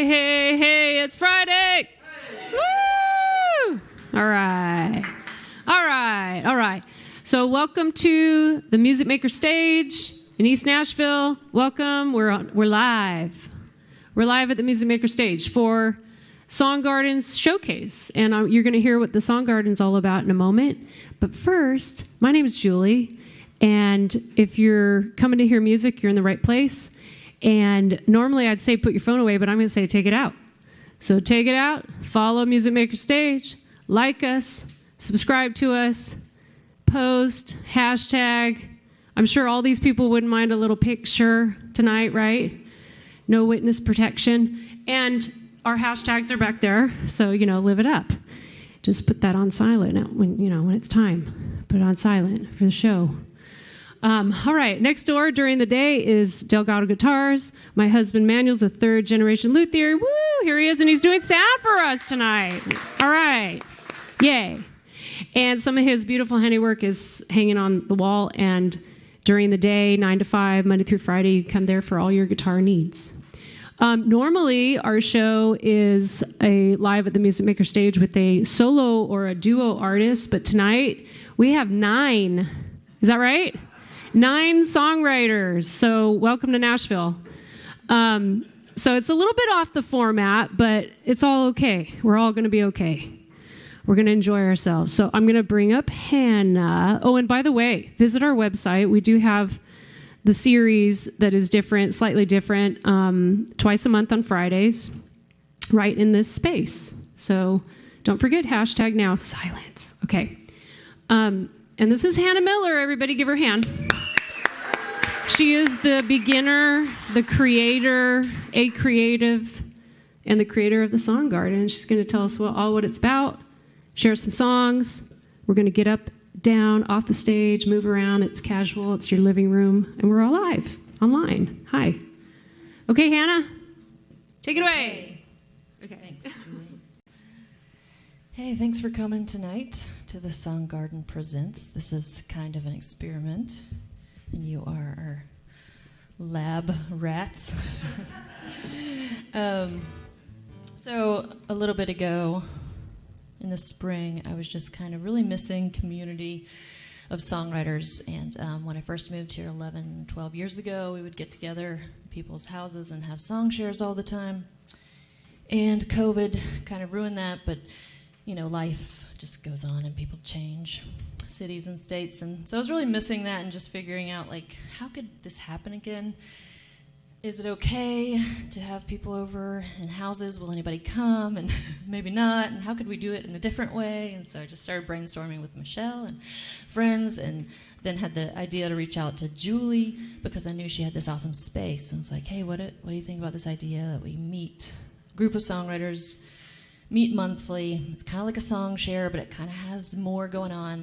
hey, hey, it's Friday. Hey. Woo! All right. So welcome to the Music Maker stage in East Nashville. Welcome. We're live. We're live at the Music Maker stage for Song Garden's showcase. And you're going to hear what the Song Garden's all about in a moment. But first, my name is Julie. And if you're coming to hear music, you're in the right place. And normally I'd say put your phone away, but I'm going to say take it out. So take it out, follow Music Maker Stage, like us, subscribe to us, post, hashtag. I'm sure all these people wouldn't mind a little picture tonight, right? No witness protection. And our hashtags are back there, so, live it up. Just put that on silent when it's time. Put it on silent for the show. All right, next door during the day is Delgado Guitars. My husband Manuel's a third-generation luthier. Woo! Here he is, and he's doing sound for us tonight. All right. Yay. And some of his beautiful handiwork is hanging on the wall, and during the day, 9 to 5, Monday through Friday, you come there for all your guitar needs. Normally, our show is a live at the Music Maker stage with a solo or a duo artist, but tonight we have 9. Is that right? 9 songwriters. So welcome to Nashville. So it's a little bit off the format, but it's all okay. We're all going to be okay. We're going to enjoy ourselves. So I'm going to bring up Hannah. Oh, and by the way, visit our website. We do have the series that is different, slightly different, twice a month on Fridays, right in this space. So don't forget, hashtag now, silence. Okay. And this is Hannah Miller. Everybody give her a hand. She is the beginner, the creator, a creative, and the creator of the Song Garden. She's going to tell us all what it's about, share some songs. We're going to get up, down, off the stage, move around. It's casual. It's your living room. And we're all live, online. Hi. Okay, Hannah, take it away. Okay. Thanks, Julie. Hey, thanks for coming tonight to the Song Garden Presents. This is kind of an experiment, and you are our lab rats. So a little bit ago in the spring, I was just kind of really missing community of songwriters. And when I first moved here 11, 12 years ago, we would get together in people's houses and have song shares all the time. And COVID kind of ruined that, but life just goes on and people change, cities and states. And so I was really missing that and just figuring out, how could this happen again? Is it okay to have people over in houses? Will anybody come? And maybe not. And how could we do it in a different way? And so I just started brainstorming with Michelle and friends, and then had the idea to reach out to Julie because I knew she had this awesome space. And I was like, hey, what do you think about this idea that we meet a group of songwriters, meet monthly? It's kind of like a song share, but it kind of has more going on.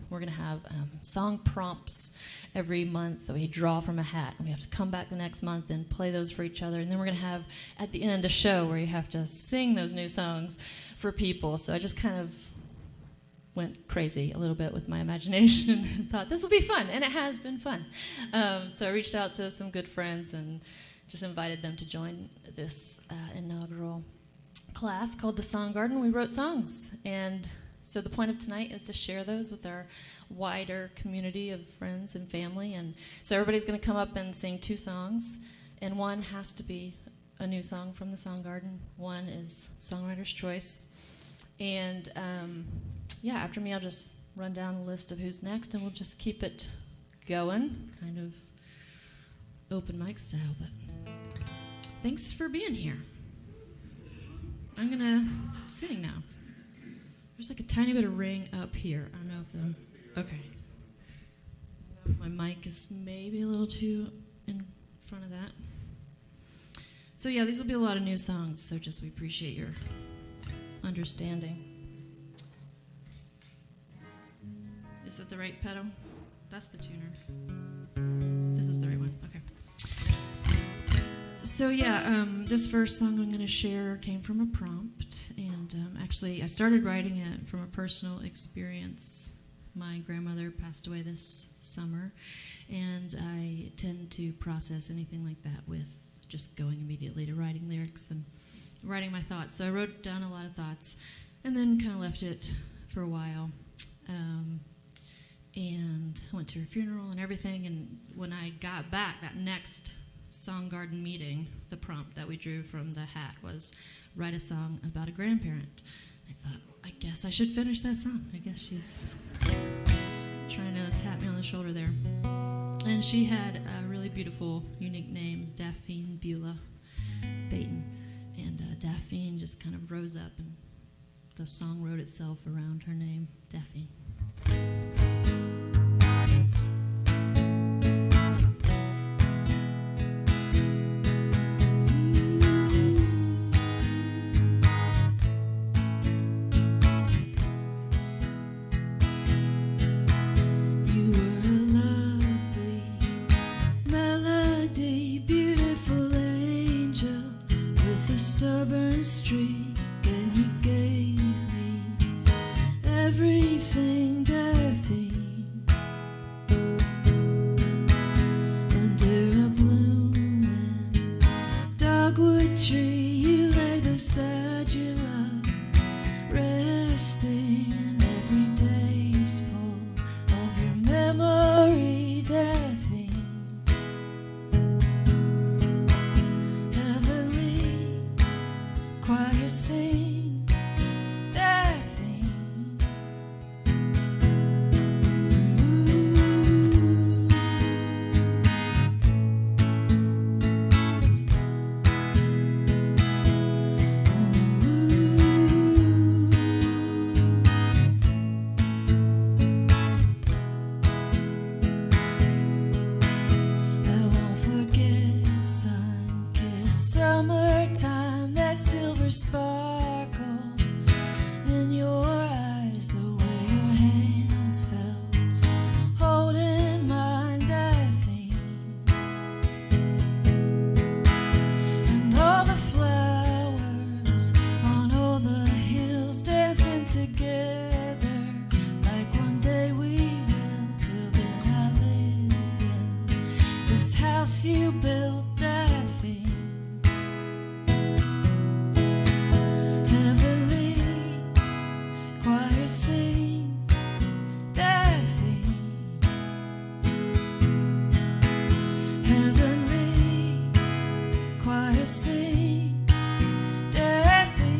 We're going to have song prompts every month that we draw from a hat. And we have to come back the next month and play those for each other. And then we're going to have, at the end, a show where you have to sing those new songs for people. So I just kind of went crazy a little bit with my imagination and thought, this will be fun. And it has been fun. So I reached out to some good friends and just invited them to join this inaugural class called the Song Garden. We wrote songs, and so the point of tonight is to share those with our wider community of friends and family. And so everybody's going to come up and sing 2 songs, and one has to be a new song from the Song Garden. One is Songwriter's Choice. And after me, I'll just run down the list of who's next, and we'll just keep it going, kind of open mic style. But thanks for being here. I'm going to sing now. There's a tiny bit of ring up here. I don't know if okay. My mic is maybe a little too in front of that. So yeah, these will be a lot of new songs, so we appreciate your understanding. Is that the right pedal? That's the tuner. This is the right one, okay. So yeah, this first song I'm going to share came from a prompt, and actually I started writing it from a personal experience. My grandmother passed away this summer, and I tend to process anything like that with just going immediately to writing lyrics. And writing my thoughts. So I wrote down a lot of thoughts and then kind of left it for a while. And I went to her funeral and everything. And when I got back, that next Song Garden meeting, the prompt that we drew from the hat was write a song about a grandparent. I thought, I guess I should finish that song. I guess she's trying to tap me on the shoulder there. And she had really beautiful, unique names, Daphne, Beulah, Baton. And Daphne just kind of rose up, and the song wrote itself around her name, Daphne. Stubborn streak, and you gave me everything, Daphne. Under a blooming dogwood tree, you lay beside your love, resting, and every day's full of your memory, Daphne. Choir sing, Daphne. I won't forget sun-kissed summertime, that silver sparkle in your eyes, the way your hands felt holding mine, Daphne. And all the flowers on all the hills dancing together, like one day we will. Till then I live in this house you built, Daphne. Choir sing, Daphne. Heavenly choir sing, Daphne.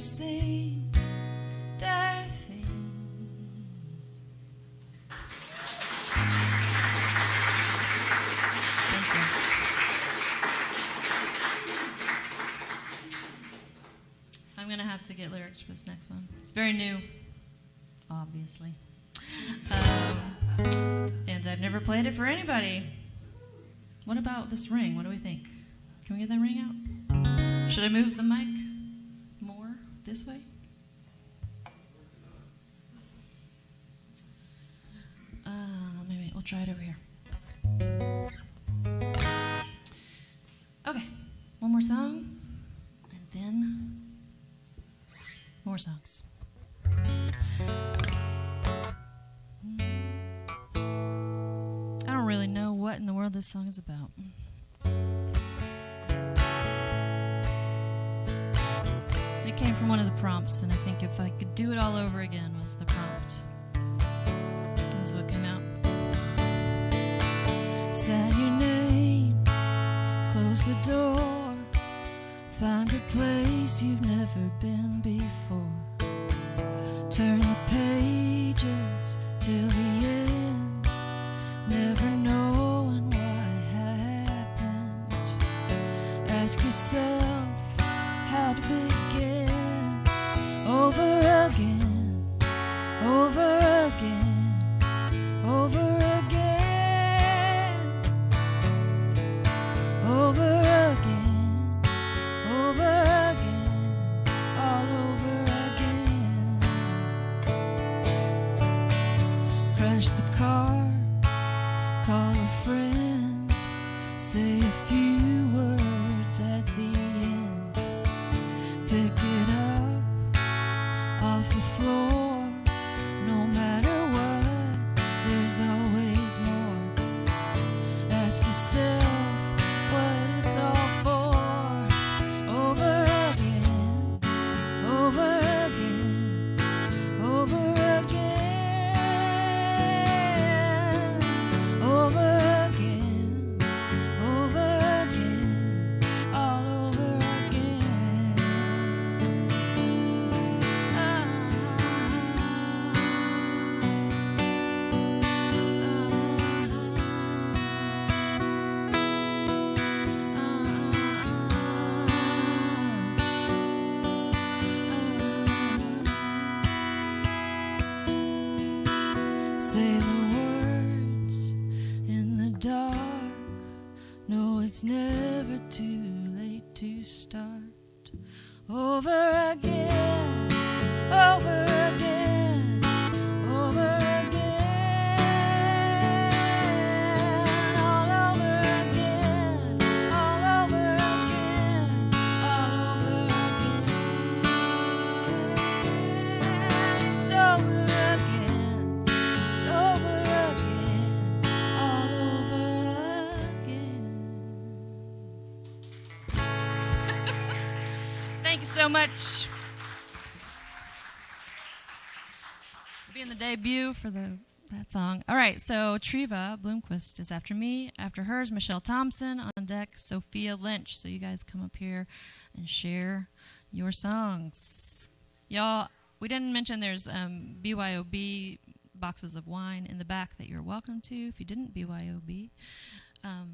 Sing, Daphne. Thank you. I'm going to have to get lyrics for this next one. It's very new, obviously. And I've never played it for anybody. What about this ring? What do we think? Can we get that ring out? Should I move the mic more this way? Maybe we'll try it over here. Okay, one more song, and then more songs. I don't really know what in the world this song is about. It came from one of the prompts, and I think if I could do it all over again was the prompt. That's what came out. Sign your name, close the door, find a place you've never been before. Turn the pages till the end, never knowing what happened. Ask yourself how to begin, over again, over again, over again. Over again, over again, all over again. Crash the car, call a friend, say a few words at the end. Pick it up off the floor. No matter what, there's always more. Ask yourself what it's all for. Over again, over again, over again, over again, over again, all over again. Say the words in the dark. No, it's never too late to start. Over again, over again, over again, all over again, all over again, all over again. It's over again, it's over again, all over again. Thank you so much. Being the debut for that song. All right, so Treva Blomquist is after me. After her is Michelle Thompson. On deck, Sofia Lynch. So you guys come up here and share your songs. Y'all, we didn't mention there's BYOB boxes of wine in the back that you're welcome to if you didn't BYOB. And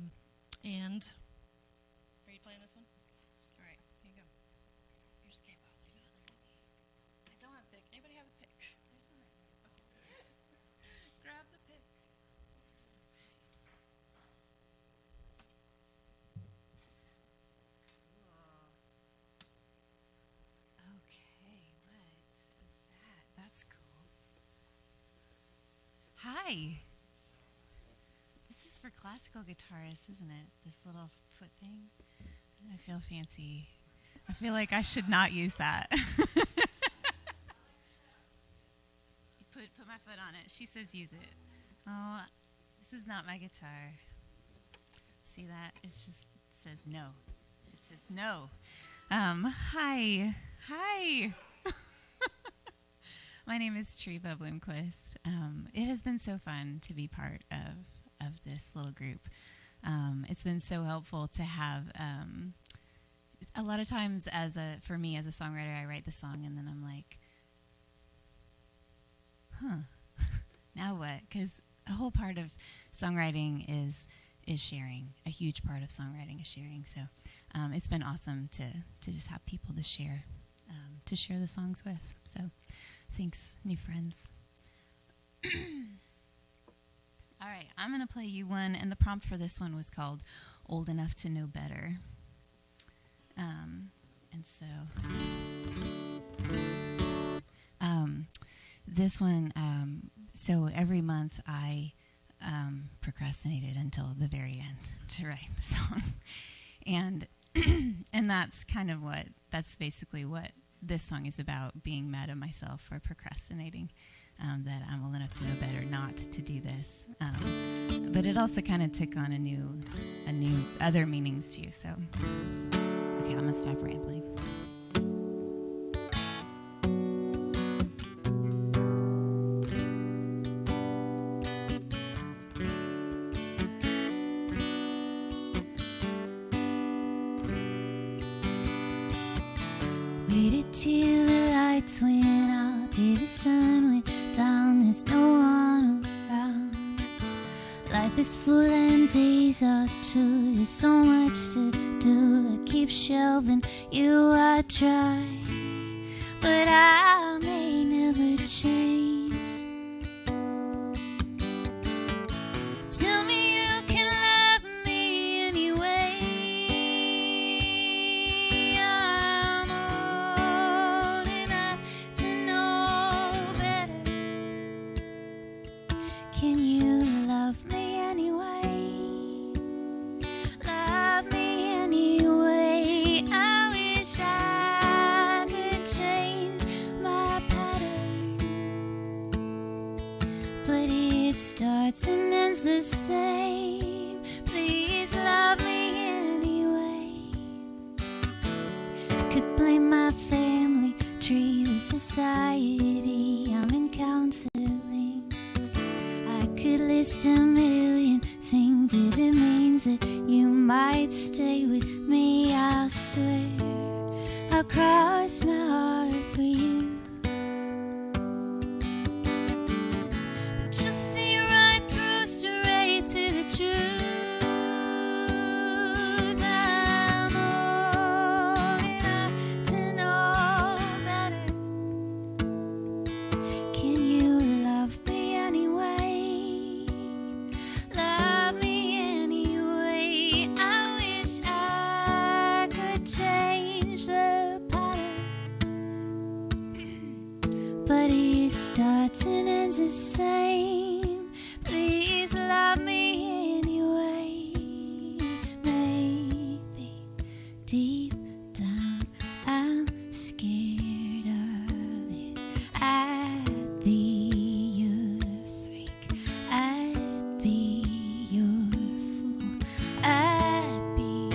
are you playing this one? All right, here you go. Here's K-pop. I don't have a pick. Anybody have a pick? There's one. Grab the pick. Okay, what is that? That's cool. Hi. This is for classical guitarists, isn't it? This little foot thing. I feel fancy. I feel like I should not use that. Put my foot on it. She says use it. Oh, this is not my guitar. See that? It just says no. It says no. Hi. My name is Treva Blomquist. It has been so fun to be part of this little group. It's been so helpful to have. A lot of times, for me as a songwriter, I write the song and then I'm like, now what? Because a whole part of songwriting is sharing. A huge part of songwriting is sharing. So it's been awesome to just have people to share the songs with. So thanks, new friends. All right, I'm going to play you one, and the prompt for this one was called Old Enough to Know Better. And so this one, so every month I procrastinated until the very end to write the song. And and that's basically what this song is about, being mad at myself for procrastinating, that I'm old enough to know better not to do this. But it also kind of took on a new other meanings too. So, okay, I'm gonna stop rambling. Waited till the lights went out, till the sun went down, there's no one around. Life is full and days are too, there's so much to do. I keep shelving you, I try, but I may never change. Tell me you can love me anyway. I'm old enough to know better. is the same. Please love me anyway. I could blame my family, tree, the society. I'm in counseling. I could list a million things if it means that you might stay with me. I'll swear I'll cross my heart for you. Just see right through, straight to the truth. I'm old enough to know better. Can you love me anyway? Love me anyway. I wish I could change the pattern, but it starts and ends the same. Please love me anyway. Maybe deep down I'm scared of it. I'd be your freak, I'd be your fool, I'd be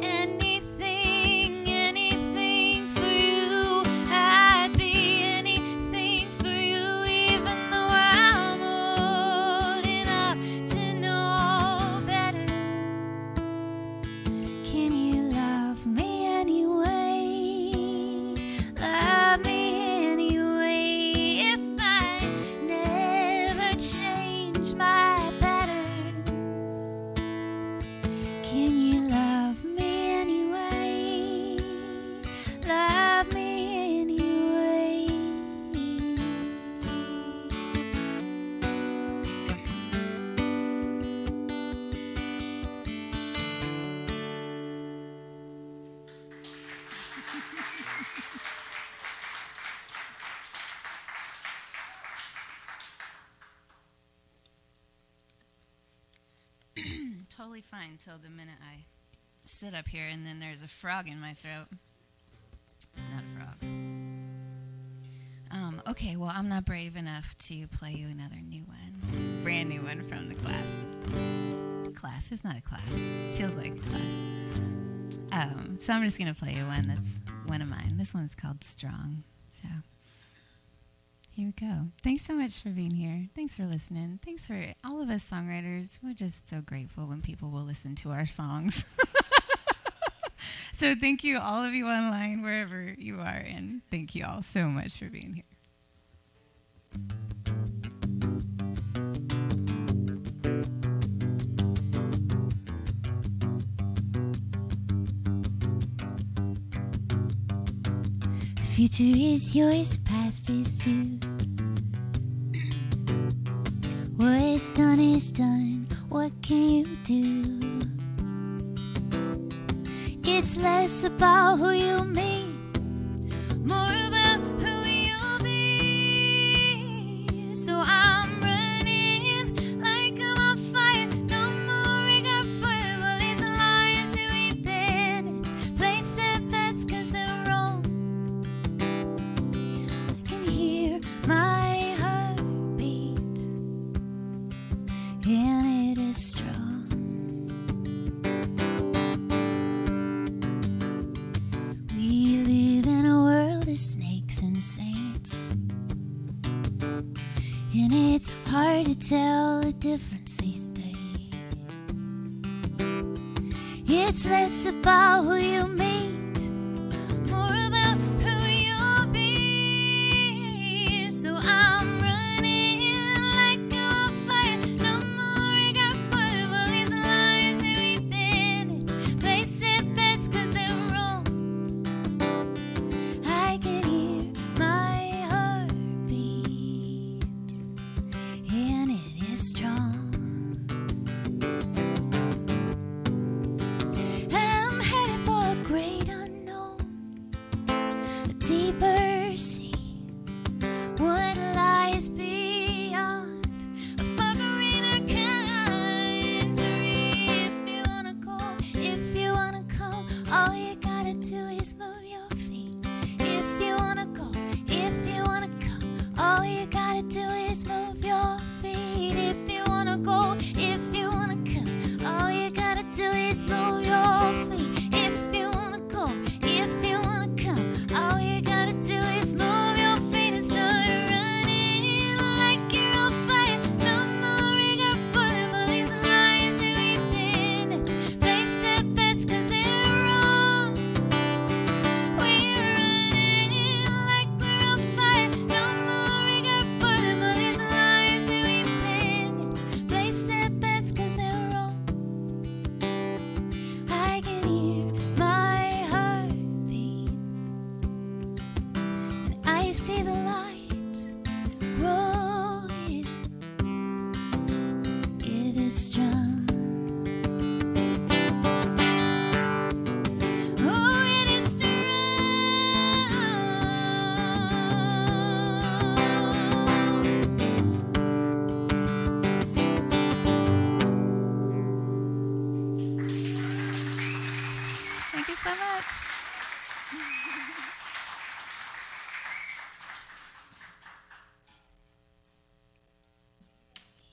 anything, anything for you. I'd be anything for you, even though I'm old enough to know better. Can you love me anyway? Love me anyway. If I never change my patterns, can you love me anyway? Love me anyway. Totally fine till the minute I sit up here and then there's a frog in my throat. It's not a frog. Okay, well, I'm not brave enough to play you another new one. Brand new one from the class. Class? It's not a class. Feels like a class. So I'm just going to play you one that's one of mine. This one's called Strong. So here we go. Thanks so much for being here. Thanks for listening. Thanks for all of us songwriters. We're just so grateful when people will listen to our songs. So thank you, all of you online, wherever you are, and thank you all so much for being here. The future is yours, the past is too. What is done, what can you do? It's less about who you meet, more about who you'll be. So I'm running like I'm on fire, no more regret for all these lies that we've been. It's places that's 'cause they're wrong. I can hear my heartbeat, and it is strong. We live in a world of snakes and saints, and it's hard to tell the difference these days. It's less about who you meet, more about who you'll be. So I'm running like I'm on fire, no more regret for all these lives that we've been. It's places bets 'cause they're wrong. I can hear my heartbeat, and it is strong. I'm headed for a great unknown, a deeper sea. What lies beyond a far greener country? If you wanna go, if you wanna come, all you gotta do is move your feet. If you wanna go, if you wanna come, all you gotta do is move your feet. If you wanna go, if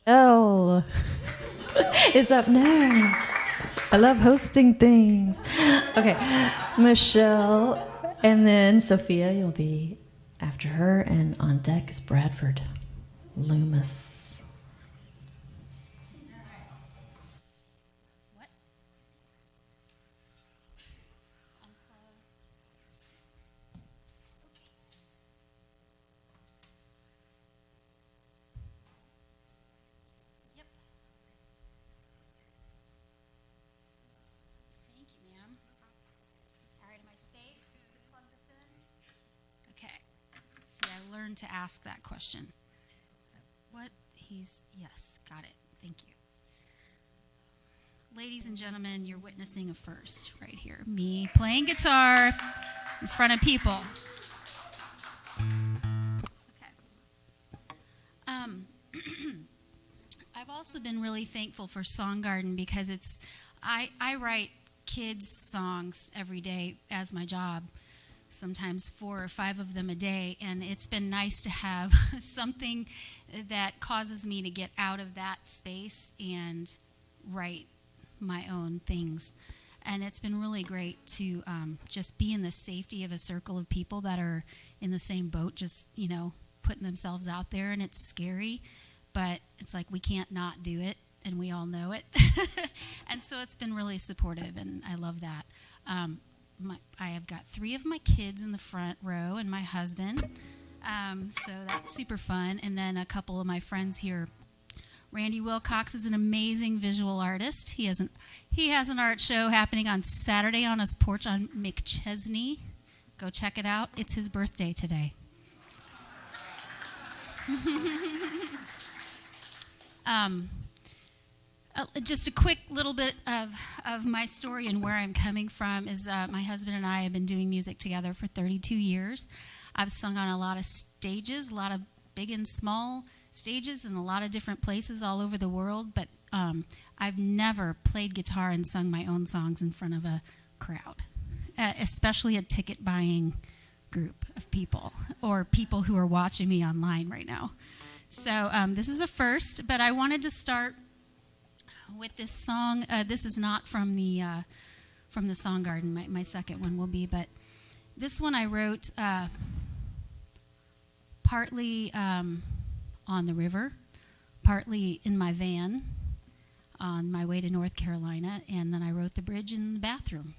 Elle is up next. I love hosting things. Okay, Michelle, and then Sofia, you'll be after her, and on deck is Bradford Loomis. To ask that question. Yes, got it. Thank you. Ladies and gentlemen, you're witnessing a first right here. Me playing guitar in front of people. Okay. I've also been really thankful for Songgarden because I write kids' songs every day as my job. Sometimes 4 or 5 of them a day, and it's been nice to have something that causes me to get out of that space and write my own things. And it's been really great to just be in the safety of a circle of people that are in the same boat, just, putting themselves out there, and it's scary, but it's like we can't not do it, and we all know it. And so it's been really supportive, and I love that. I have got 3 of my kids in the front row and my husband, so that's super fun. And then a couple of my friends here. Randy Wilcox is an amazing visual artist. He has an art show happening on Saturday on his porch on McChesney. Go check it out. It's his birthday today. Just a quick little bit of my story and where I'm coming from is my husband and I have been doing music together for 32 years. I've sung on a lot of stages, a lot of big and small stages in a lot of different places all over the world, but I've never played guitar and sung my own songs in front of a crowd, especially a ticket-buying group of people or people who are watching me online right now. So this is a first, but I wanted to start with this song. This is not from the Songgarden. My second one will be, but this one I wrote partly on the river, partly in my van on my way to North Carolina, and then I wrote the bridge in the bathroom.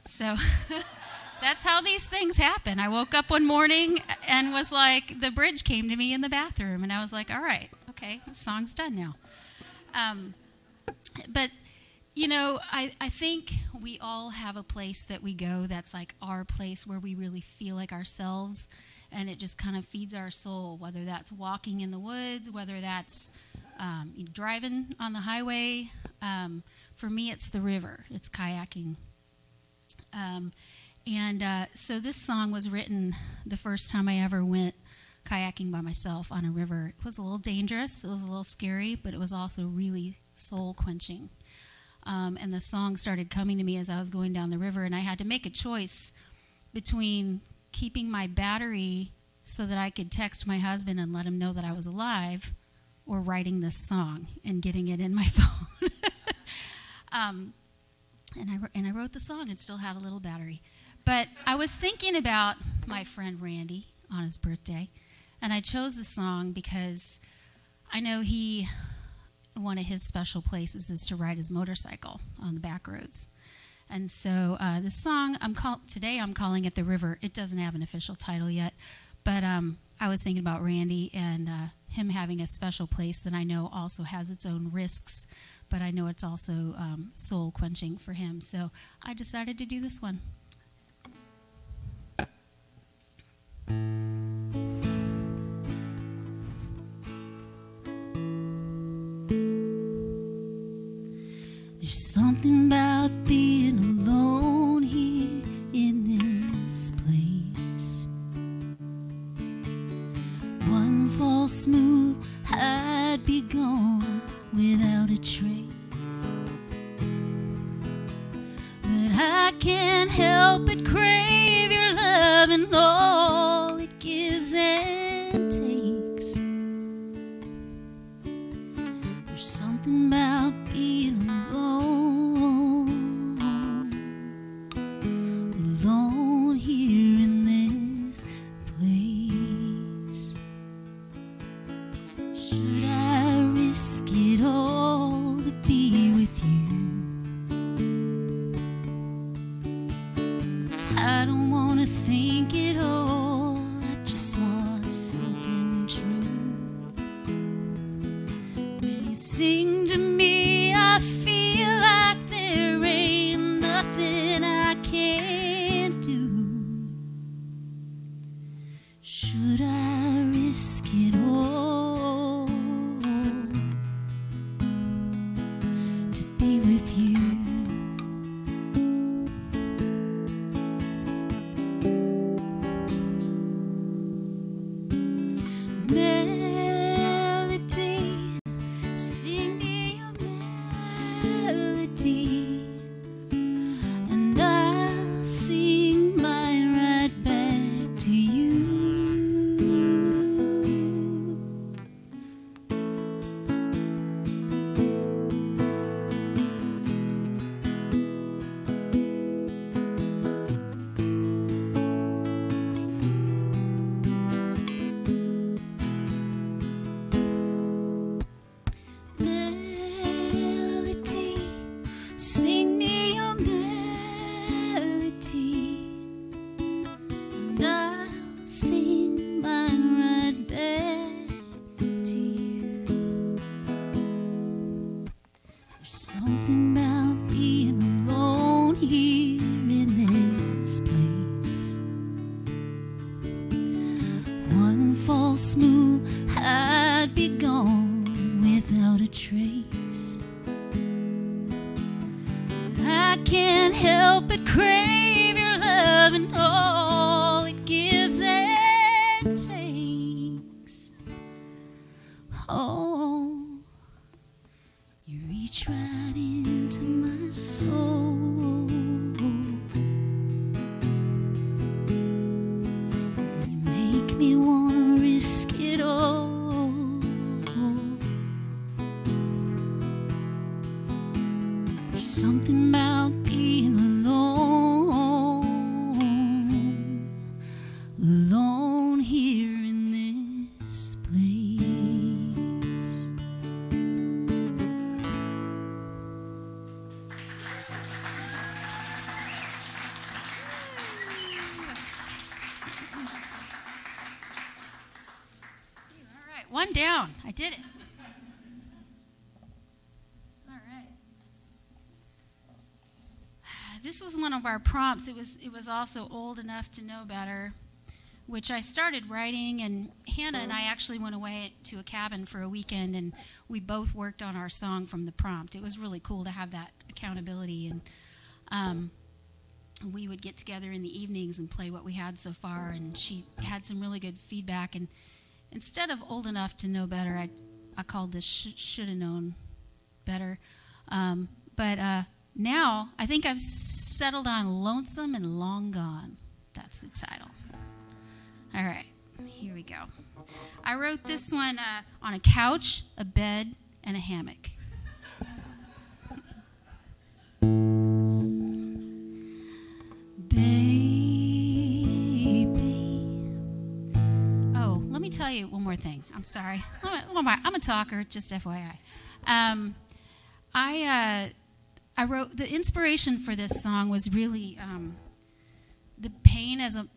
So that's how these things happen. I woke up one morning and was like, the bridge came to me in the bathroom, and I was like, all right, okay, the song's done now. But, I think we all have a place that we go that's like our place where we really feel like ourselves, and it just kind of feeds our soul, whether that's walking in the woods, whether that's driving on the highway. For me, it's the river. It's kayaking. So this song was written the first time I ever went kayaking by myself on a river. It was a little dangerous. It was a little scary, but it was also really soul-quenching. And the song started coming to me as I was going down the river, and I had to make a choice between keeping my battery so that I could text my husband and let him know that I was alive, or writing this song and getting it in my phone. And I wrote the song and still had a little battery. But I was thinking about my friend Randy on his birthday, and I chose the song because I know one of his special places is to ride his motorcycle on the back roads. And so this song, today I'm calling it The River. It doesn't have an official title yet, but I was thinking about Randy and him having a special place that I know also has its own risks, but I know it's also soul-quenching for him. So I decided to do this one. There's something about being alone here in this place. One false move, I'd be gone without a trace. But I can't help but crave think it all. I just want something true. When you sing to me, I feel like there ain't nothing I can't do. Should I risk it all to be with you? Melody, sing me a melody, and I'll sing mine right back to you. Melody, sing me a melody, and I'll sing mine right back to you. There's something about being alone here in this place. One false move, I'd be gone without a trace. I can't help but crave your love and all it gives and takes. Oh, you reach right into my soul. You make me wanna risk it all. There's something about being alone here in this place. All right, one down. I did it. All right. This was one of our prompts. It was also Old Enough to Know Better, which I started writing, and Hannah and I actually went away to a cabin for a weekend, and we both worked on our song from the prompt. It was really cool to have that accountability, and we would get together in the evenings and play what we had so far, and she had some really good feedback. And instead of Old Enough to Know Better, I called this Should Have Known Better. But now I think I've settled on Lonesome and Long Gone. That's the title. All right, here we go. I wrote this one on a couch, a bed, and a hammock. Baby. Oh, let me tell you one more thing. I'm sorry. I'm a talker, just FYI. I wrote, the inspiration for this song was really the pain as a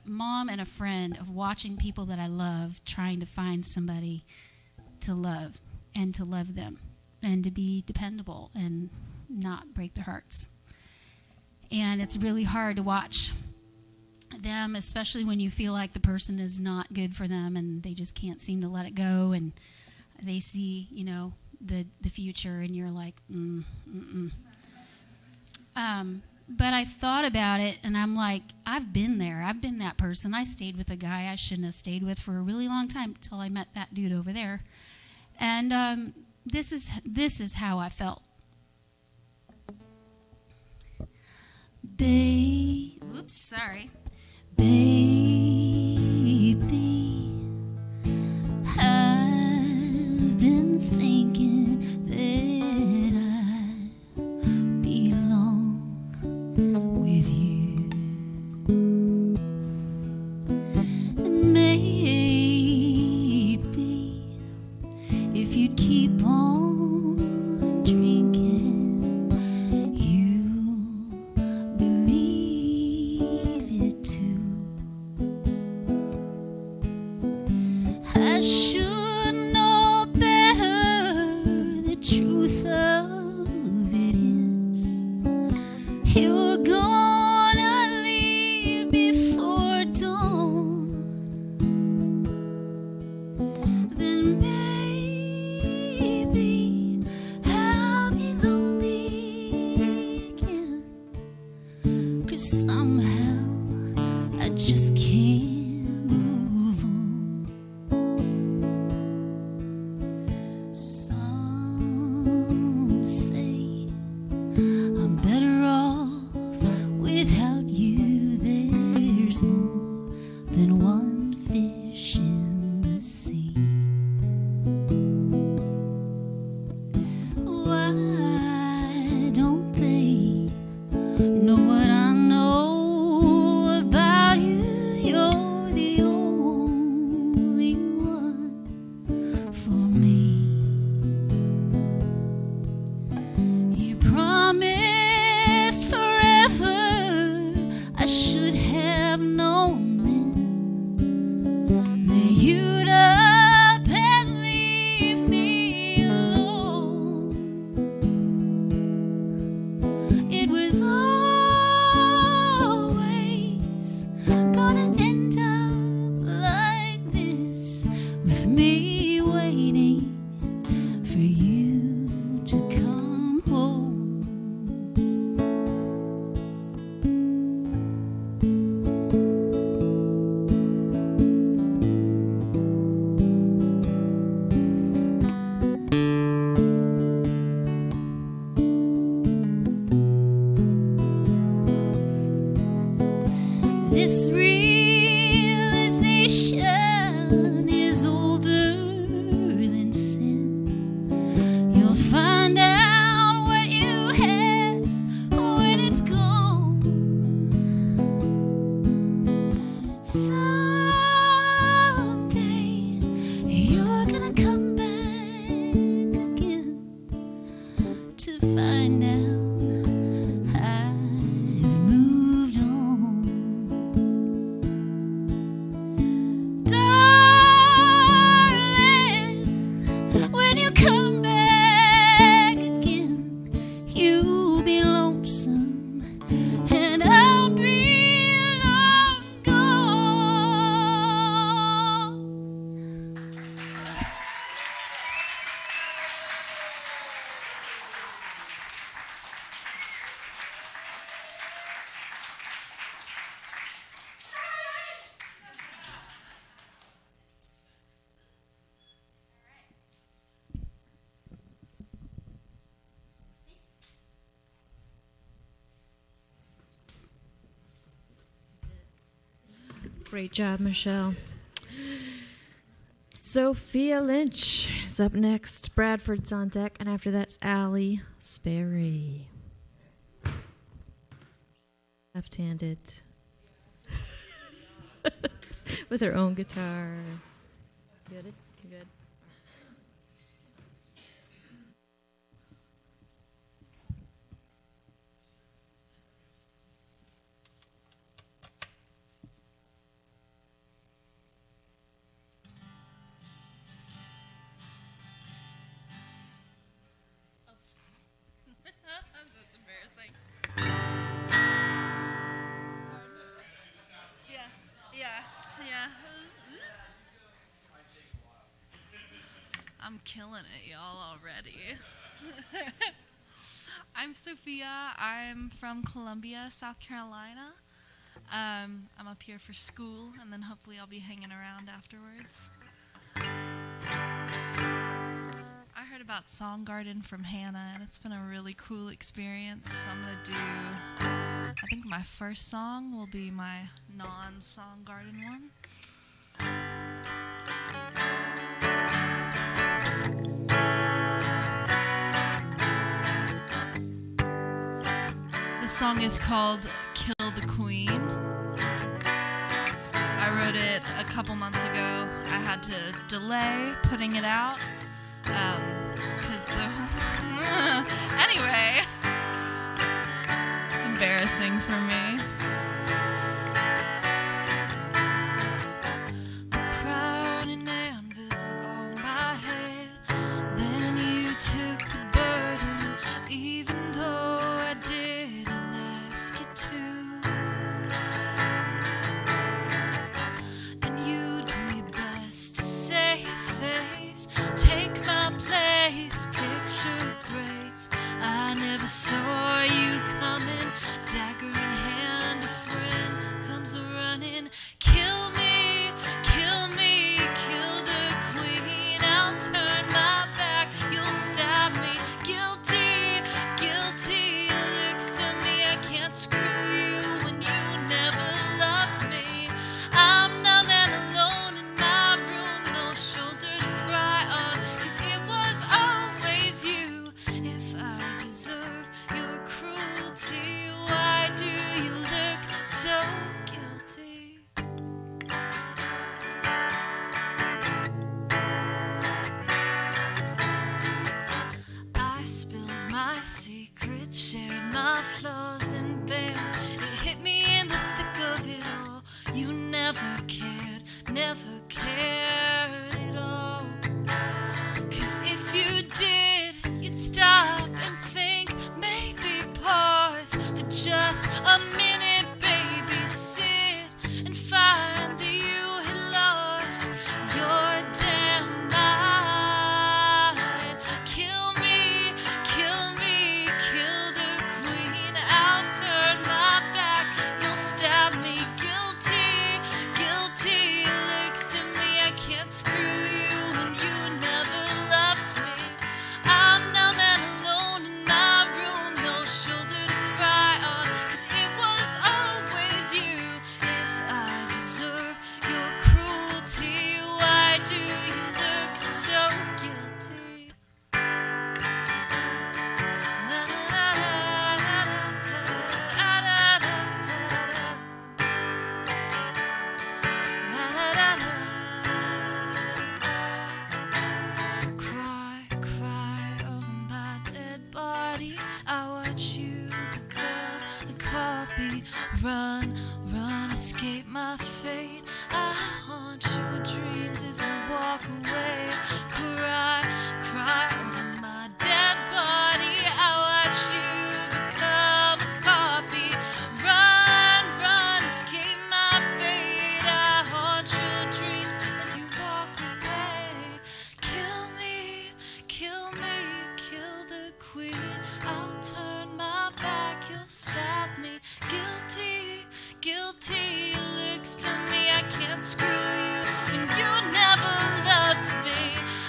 mom and a friend of watching people that I love trying to find somebody to love and to love them and to be dependable and not break their hearts. And it's really hard to watch them, especially when you feel like the person is not good for them and they just can't seem to let it go, and they see, the future, and you're like, But I thought about it, and I'm like, I've been there. I've been that person. I stayed with a guy I shouldn't have stayed with for a really long time until I met that dude over there. And this is how I felt. Oops, sorry. Baby, I've been thinking that I belong with you. And maybe if you'd keep on drinking, you'll believe it too. there's more than one fish in the sea. Why don't they know what I know about you? You're the only one for me. You promised forever. I should have known then that you'd up and leave me alone. It was always gonna end up like this, with me waiting for you to come home. This realization is older than sin. You'll find out what you had when it's gone. Someday you're gonna come back again to find out I've moved on. Darling, when you come back again, you'll be lonesome and I'll be long gone. Great job, Michelle. Sofia Lynch is up next. Bradford's on deck, and after that's Allie Sperry. Left-handed. With her own guitar. Good? You good? That's embarrassing. Yeah. I'm killing it, y'all, already. I'm Sofia. I'm from Columbia, South Carolina. I'm up here for school, and then hopefully I'll be hanging around afterwards. I heard about Song Garden from Hannah, and it's been a really cool experience. So I'm going to do, I think my first song will be my non-Song Garden one. The song is called Kill the Queen. I wrote it a couple months ago. I had to delay putting it out because anyway, it's embarrassing for me. The crown and anvil on my head, then you took the burden, even though I didn't ask you to. And you do your best to save face, take my place, picture breaks. I never saw you coming, dagger in hand. never cared at all. 'Cause if you did, you'd stop and think, maybe pause for just a minute, baby, sit and find that you had lost your damn mind. Kill me, kill the queen, I'll turn my back, you'll stab me, guilty, looks to me, I can't screw you and you never loved me. I'm numb and alone in my room, no shoulder to cry on, 'cause it was always you. If I deserve your cruelty, why do you look so guilty? Cry over my dead body. I watch you become a copy. Run, escape my fate. I haunt your dreams as I walk away. Cry over my dead body. I watch you become a copy. Run, escape my fate. I haunt your dreams as you walk away. Kill me, kill the queen. I'll turn my back, you'll stab me. Guilty, looks to me, I can't screw you, and you never loved me.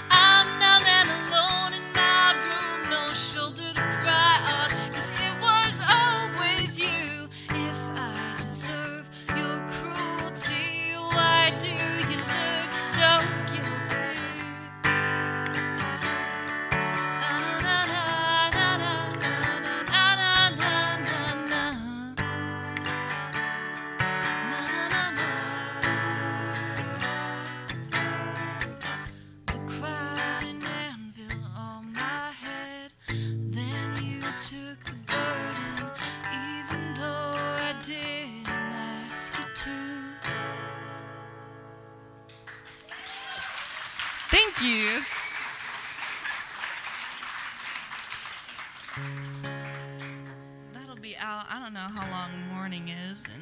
I'm numb and alone in my room, no shoulder to cry on, 'cause it was always you. If I deserve your cruelty, why do you look so guilty? The crowd in Anvil on my head, then you took the burden, even though I didn't ask you to. Thank you. That'll be out. I don't know how long morning is in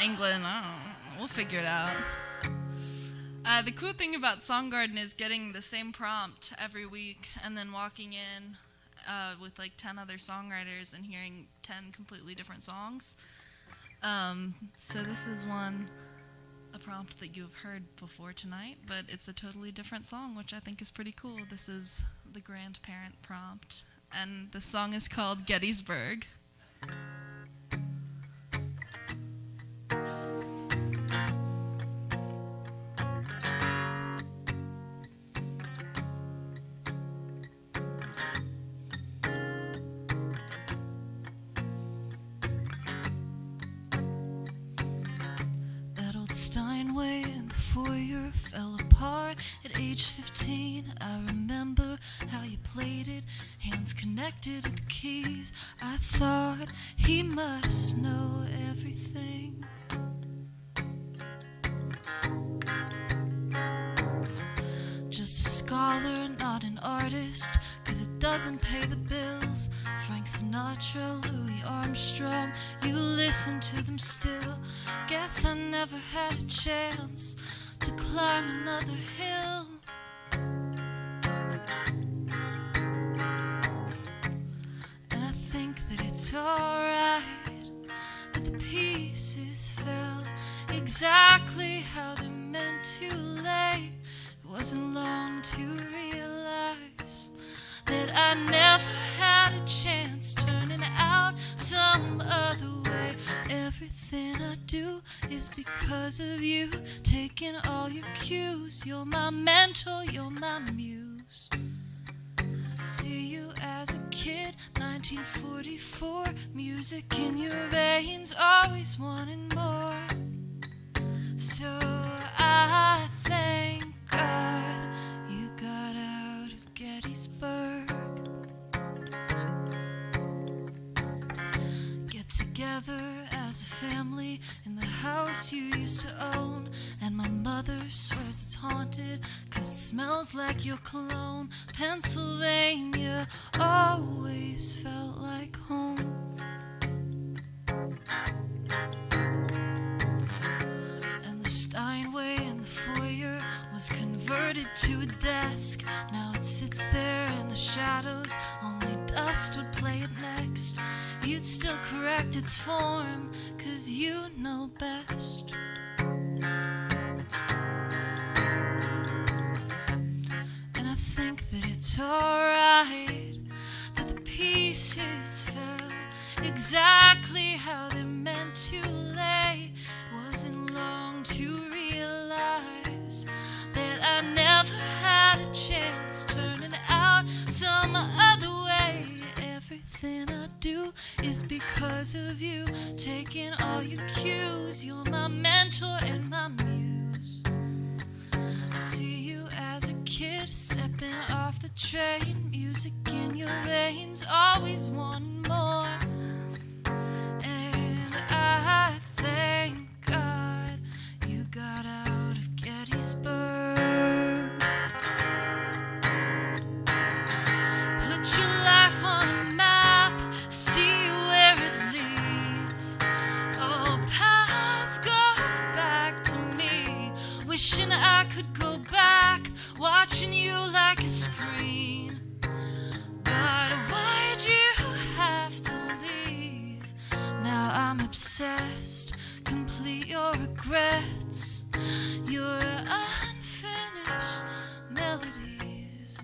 England. I don't know. We'll figure it out. The cool thing about Songgarden is getting the same prompt every week and then walking in with like 10 other songwriters and hearing 10 completely different songs. So this is a prompt that you've heard before tonight, but it's a totally different song, which I think is pretty cool. This is the grandparent prompt, and the song is called Gettysburg. Steinway in the foyer fell apart at age 15. I remember how you played it, hands connected at the keys. I thought he must know everything. Just a scholar, not an artist, 'cause it doesn't pay the bills. Frank Sinatra, Louis Armstrong, you listen to them still. Guess I never had a chance to climb another hill. And I think that it's alright that the pieces fell exactly how they're meant to lay. It wasn't long to realize that I never had a chance turning out some other way. Everything I do is because of you, taking all your cues. You're my mentor, you're my muse. See you as a kid, 1944, music in your veins, always wanting more. So I thank God you got out of Gettysburg. Get together as a family in the house house you used to own, and my mother swears it's haunted 'cause it smells like your cologne. Pennsylvania always felt like home. And the Steinway in the foyer was converted to a desk. Now it sits there in the shadows, only dust would play it next. You'd still correct its form, 'cause you know best. And I think that it's alright that the pieces fell exactly how they're meant to lay. Wasn't long to realize that I never had a chance turning out some other way. Everything I do is because of you, taking all your cues. You're my mentor and my muse. See you as a kid stepping off the train, music in your veins, always wanting more. And I thank God you got out of Gettysburg. Put your life on a map, see where it leads. Oh, paths go back to me, wishing I could go back, watching you like a screen. But why'd you have to leave? Now I'm obsessed, complete your regrets, your unfinished melodies.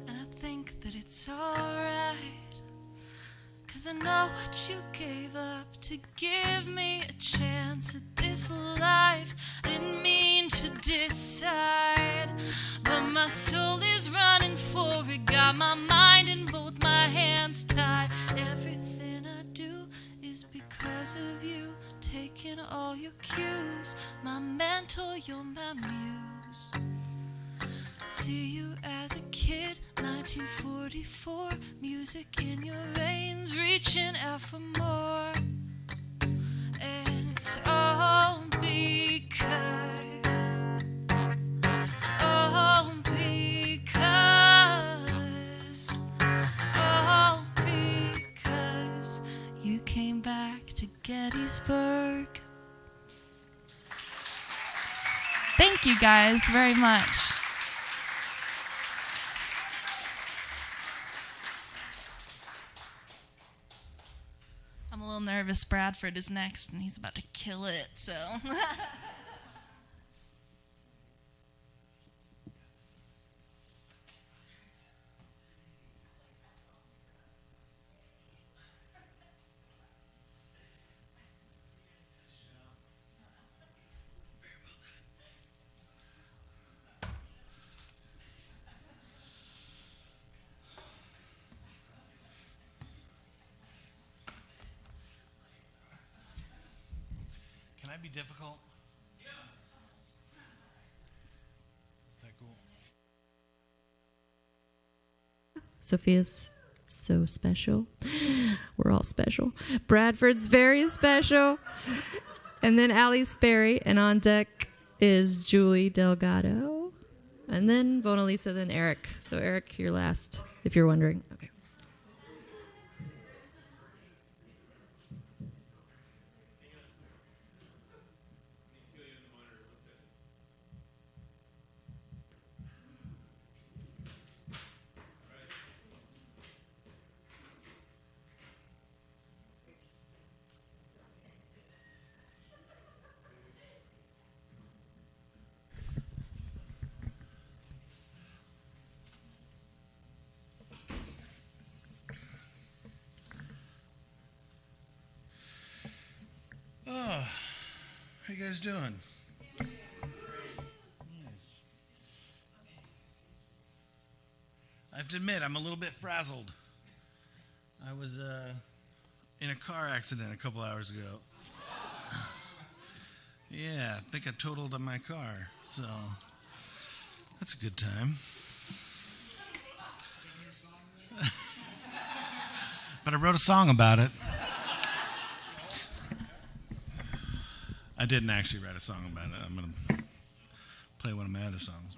And I think that it's alright, 'cause I know what you gave up to give me a chance at this life. I didn't mean to decide, but my soul is running for it. Got my mind in both my hands tied. Everything I do is because of you, taking all your cues. My mentor, you're my muse. See you as a kid, 1944, music in your veins, reaching out for more. And it's all because, all because you came back to Gettysburg. Thank you guys very much. I'm a little nervous. Bradford is next, and he's about to kill it, so. Can I be difficult? Yeah. Is that cool? Sofia's so special. We're all special. Bradford's very special. And then Allie Sperry. And on deck is Julie Delgado. And then Vonalisa, then Eric. So Eric, you're last, if you're wondering. Okay. Oh, how you guys doing? Nice. I have to admit, I'm a little bit frazzled. I was in a car accident a couple hours ago. Yeah, I think I totaled my car, so That's a good time. But I wrote a song about it. I didn't actually write a song about it. I'm going to play one of my other songs.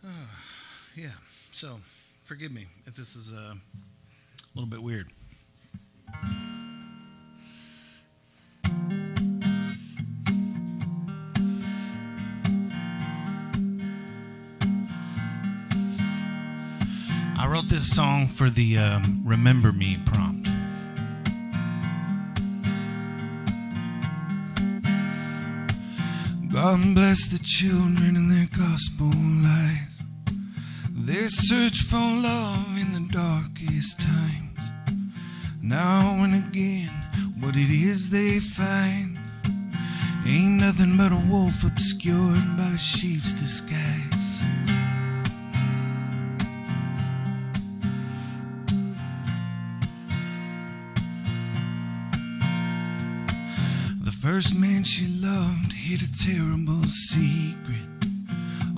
But yeah, so forgive me if this is a little bit weird. I wrote this song for the Remember Me prompt. God bless the children and their gospel lies. They search for love in the darkest times. Now and again, what it is they find ain't nothing but a wolf obscured by a sheep's disguise. First man she loved hid a terrible secret,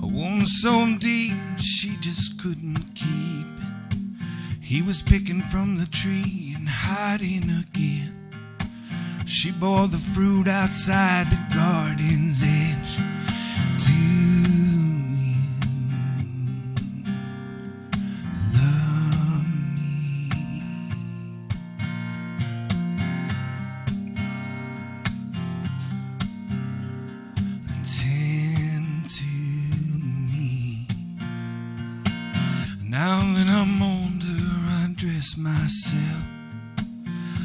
a wound so deep she just couldn't keep it. He was picking from the tree and hiding again. She bore the fruit outside the garden's edge. Do you love me? Tend to me. Now that I'm older, I dress myself.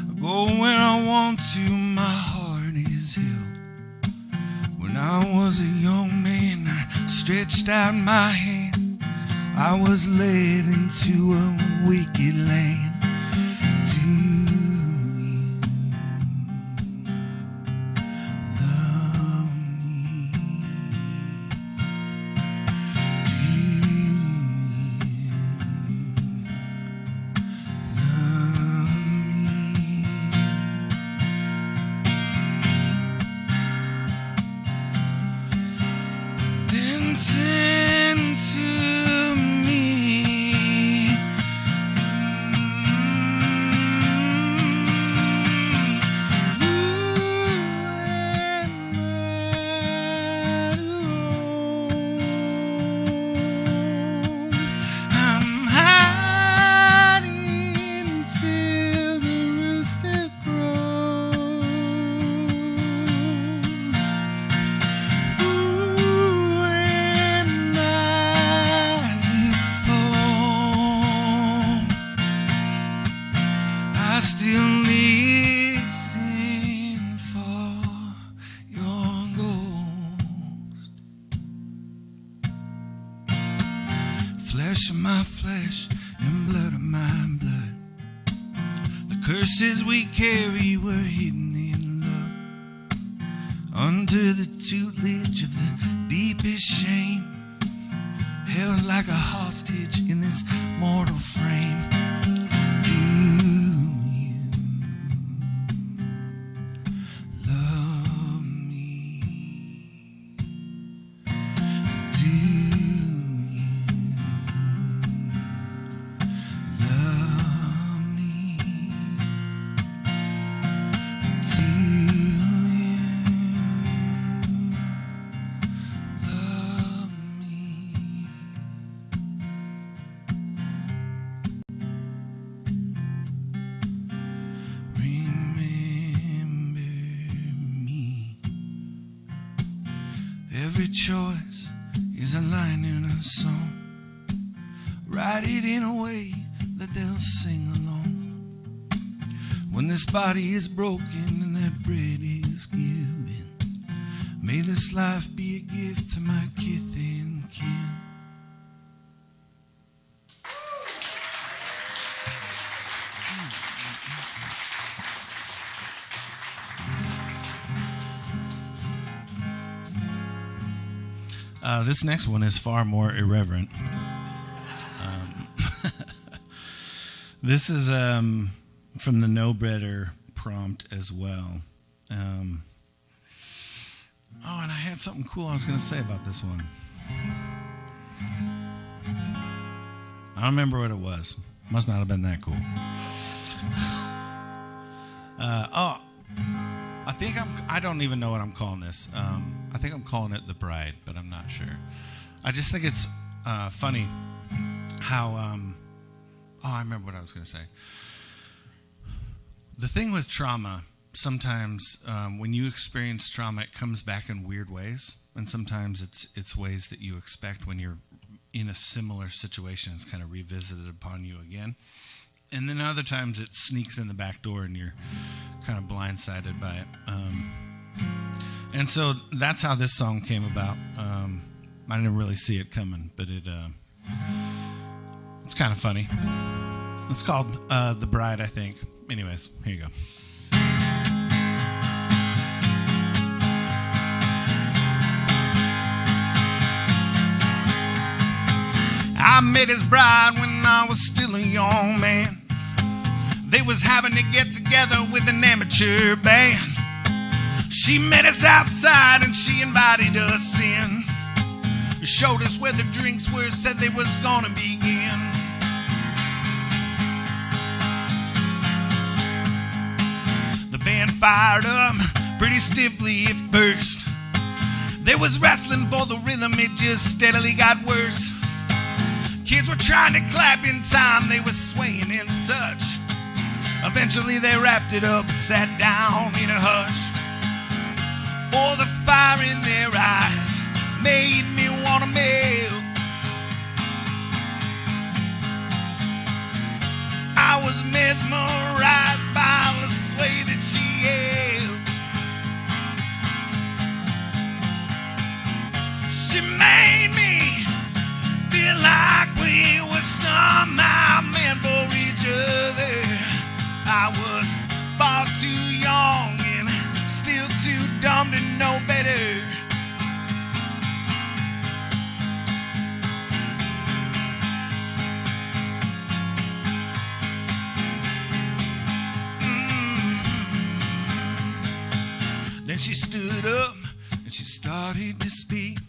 I go where I want to, my heart is held. When I was a young man, I stretched out my hand. I was led into a wicked land. Listen to me. I'm hiding till the rooster crows. Still listen for your ghost. Flesh of my flesh and blood of my blood. The curses we carry were hidden in love. Under the tutelage of the deepest shame, held like a hostage in this mortal frame. Every choice is a line in a song. Write it in a way that they'll sing along. When this body is broken and that bread is given, may this life be a gift to my kith and kin. This next one is far more irreverent. This is from the No Breader prompt as well. had something cool I was going to say about this one. I don't remember what it was. Must not have been that cool. I don't even know what I'm calling this. I think I'm calling it The Bride, but I'm not sure. I just think it's funny how, I remember what I was going to say. The thing with trauma, sometimes when you experience trauma, it comes back in weird ways. And sometimes it's ways that you expect when you're in a similar situation. It's kind of revisited upon you again. And then other times it sneaks in the back door and you're kind of blindsided by it. And so that's how this song came about. I didn't really see it coming, but it's kind of funny. It's called The Bride, I think. Anyways, here you go. I met his bride when I was still a young man. They was having to get together with an amateur band. She met us outside and she invited us in. Showed us where the drinks were, said they was gonna begin. The band fired up pretty stiffly at first. They was wrestling for the rhythm, it just steadily got worse. Kids were trying to clap in time, they were swaying and such. Eventually they wrapped it up and sat down in a hush. Oh, the fire in their eyes made me wanna melt. I was mesmerized by the sway that she held. She made me feel like we were somehow meant for each other. I was far too young and still too dumb to know better. Then she stood up and she started to speak.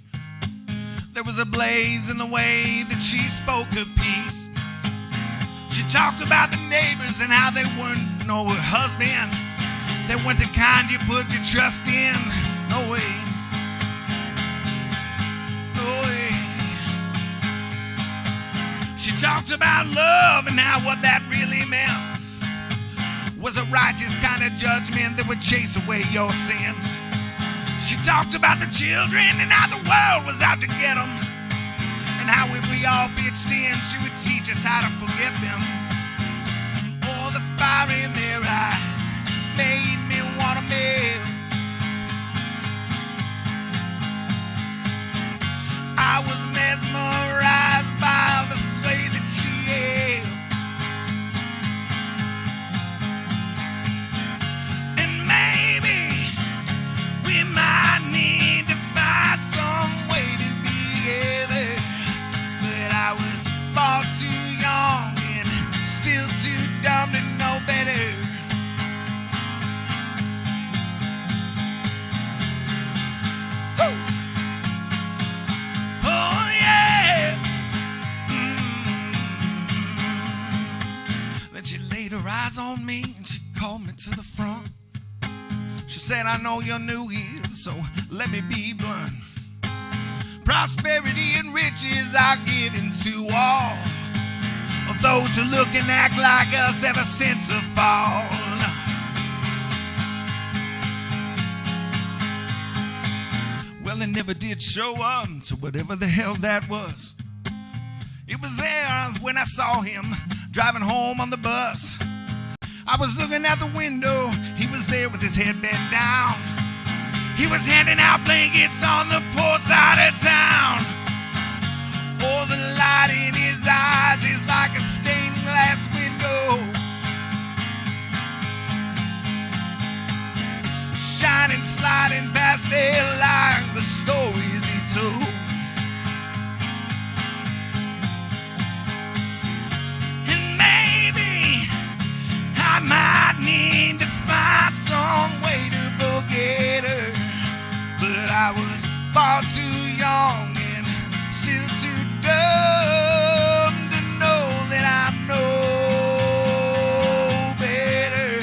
There was a blaze in the way that she spoke her piece. She talked about the neighbors and how they weren't know her husband. They weren't the kind you put your trust in. No way. No way. She talked about love and how what that really meant was a righteous kind of judgment that would chase away your sins. She talked about the children and how the world was out to get them. And how if we all pitched in, she would teach us how to forget them. Oh, the fire in their eyes made me want to melt. I was mesmerized by the sway that she held. And maybe we might need to find some way to be together. But I was far too young and still too dumb to know better. Woo! Oh yeah. Then she laid her eyes on me and she called me to the front. She said, I know you're new here, so let me be blunt. Prosperity and riches are given to all of those who look and act like us ever since the fall. Well, it never did show up to whatever the hell that was. It was there when I saw him driving home on the bus. I was looking out the window, he was there with his head bent down. He was handing out blankets on the poor side of town. Oh, the light in his eyes is like a stained glass window, shining, sliding past there like the stories he told. And maybe I might need to find some way to forget her, but I was far too young and still too dumb to know that I know better.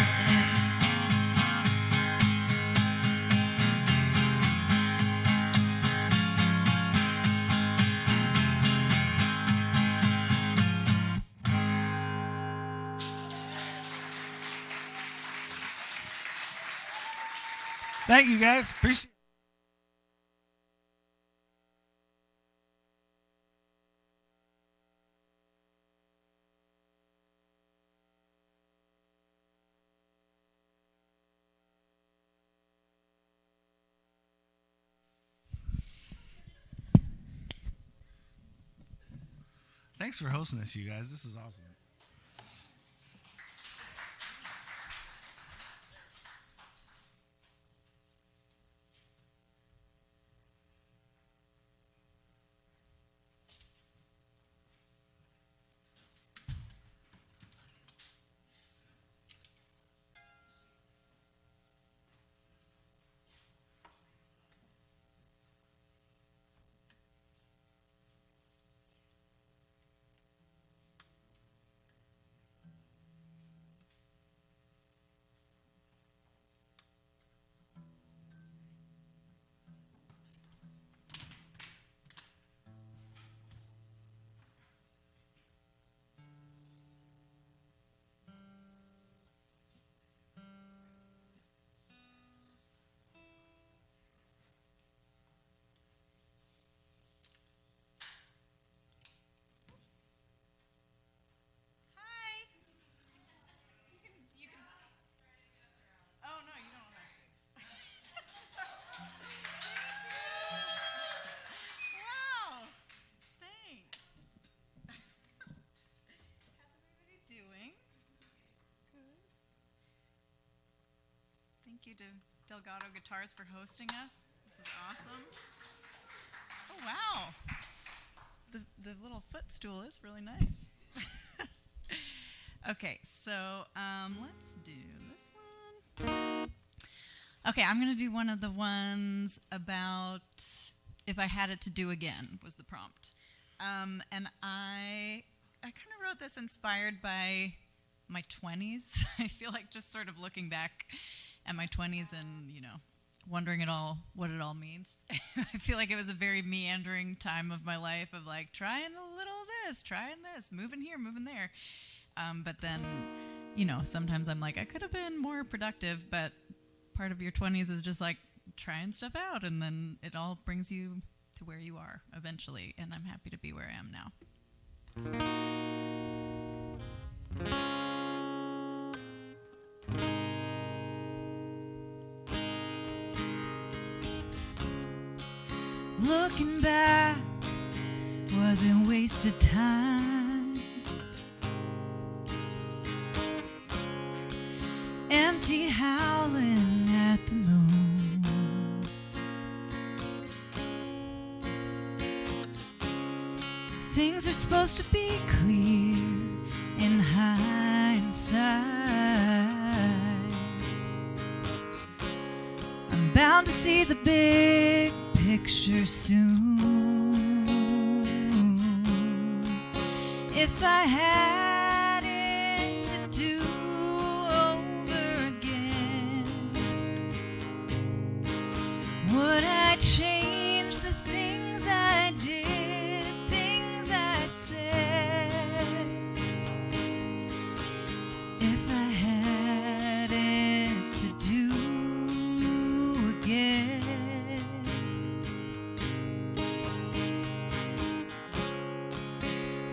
Thank you, guys. Appreciate it. Thanks for hosting this, you guys. This is awesome. Thank you to Delgado Guitars for hosting us. This is awesome. Oh, wow. The little footstool is really nice. Okay, so let's do this one. Okay, I'm going to do one of the ones about if I had it to do again was the prompt. And I kind of wrote this inspired by my 20s. I feel like just sort of looking back at my 20s and, you know, wondering what it all means. I feel like it was a very meandering time of my life of like trying a little of this, trying this, moving here, moving there. But then, you know, sometimes I'm like, I could have been more productive, but part of your 20s is just like trying stuff out, and then it all brings you to where you are eventually, and I'm happy to be where I am now. Looking back wasn't wasted time. Empty howling at the moon. Things are supposed to be clear in hindsight. I'm bound to see the big picture soon. If I had it to do over again, would I change the things I did, things I said? If I had it to do again.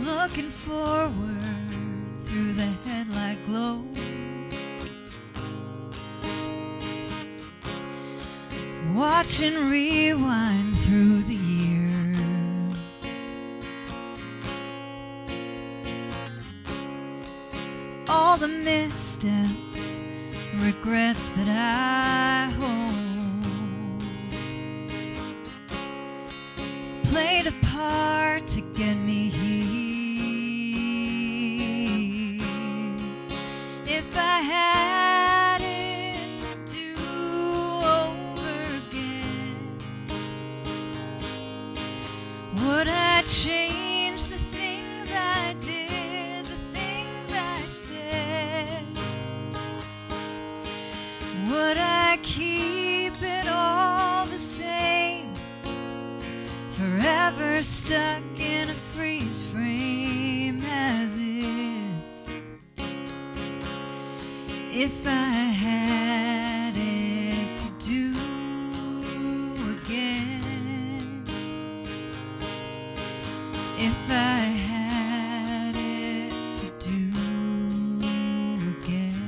Looking forward through the headlight glow, watching rewind through the years. All the missteps, regrets that I hold, played a part to get me here. If I had it to do over again, Would I change the things I did, the things I said? Would I keep it all the same, forever stuck in a freeze frame as is? If I had it to do again, if I had it to do again.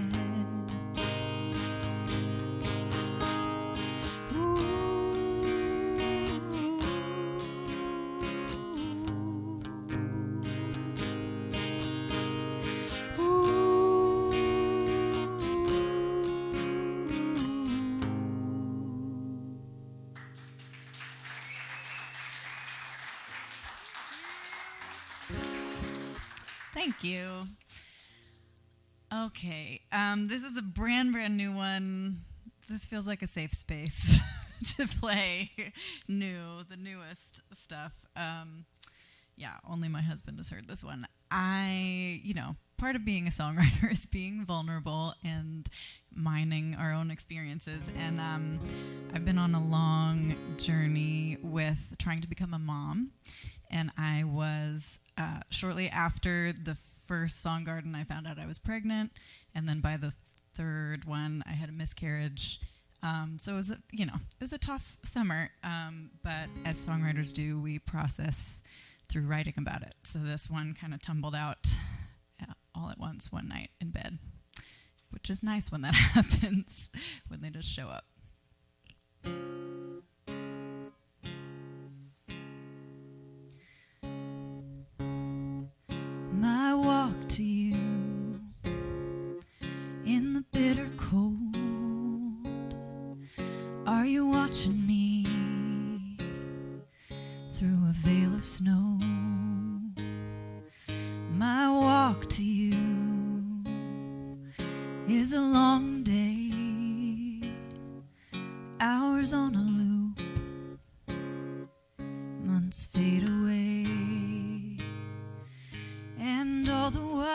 Thank you. Okay, this is a brand new one. This feels like a safe space to play the newest stuff. Yeah, only my husband has heard this one. Part of being a songwriter is being vulnerable and mining our own experiences. And I've been on a long journey with trying to become a mom. And I was, shortly after the first Song Garden, I found out I was pregnant. And then by the third one, I had a miscarriage. So it was, it was a tough summer. But as songwriters do, we process through writing about it. So this one kind of tumbled out all at once one night in bed, which is nice when that happens, when they just show up. My walk to you in the bitter cold. Are you watching me through a veil of snow? My walk to you is a long day, hours on a loop, months fade away, and all the while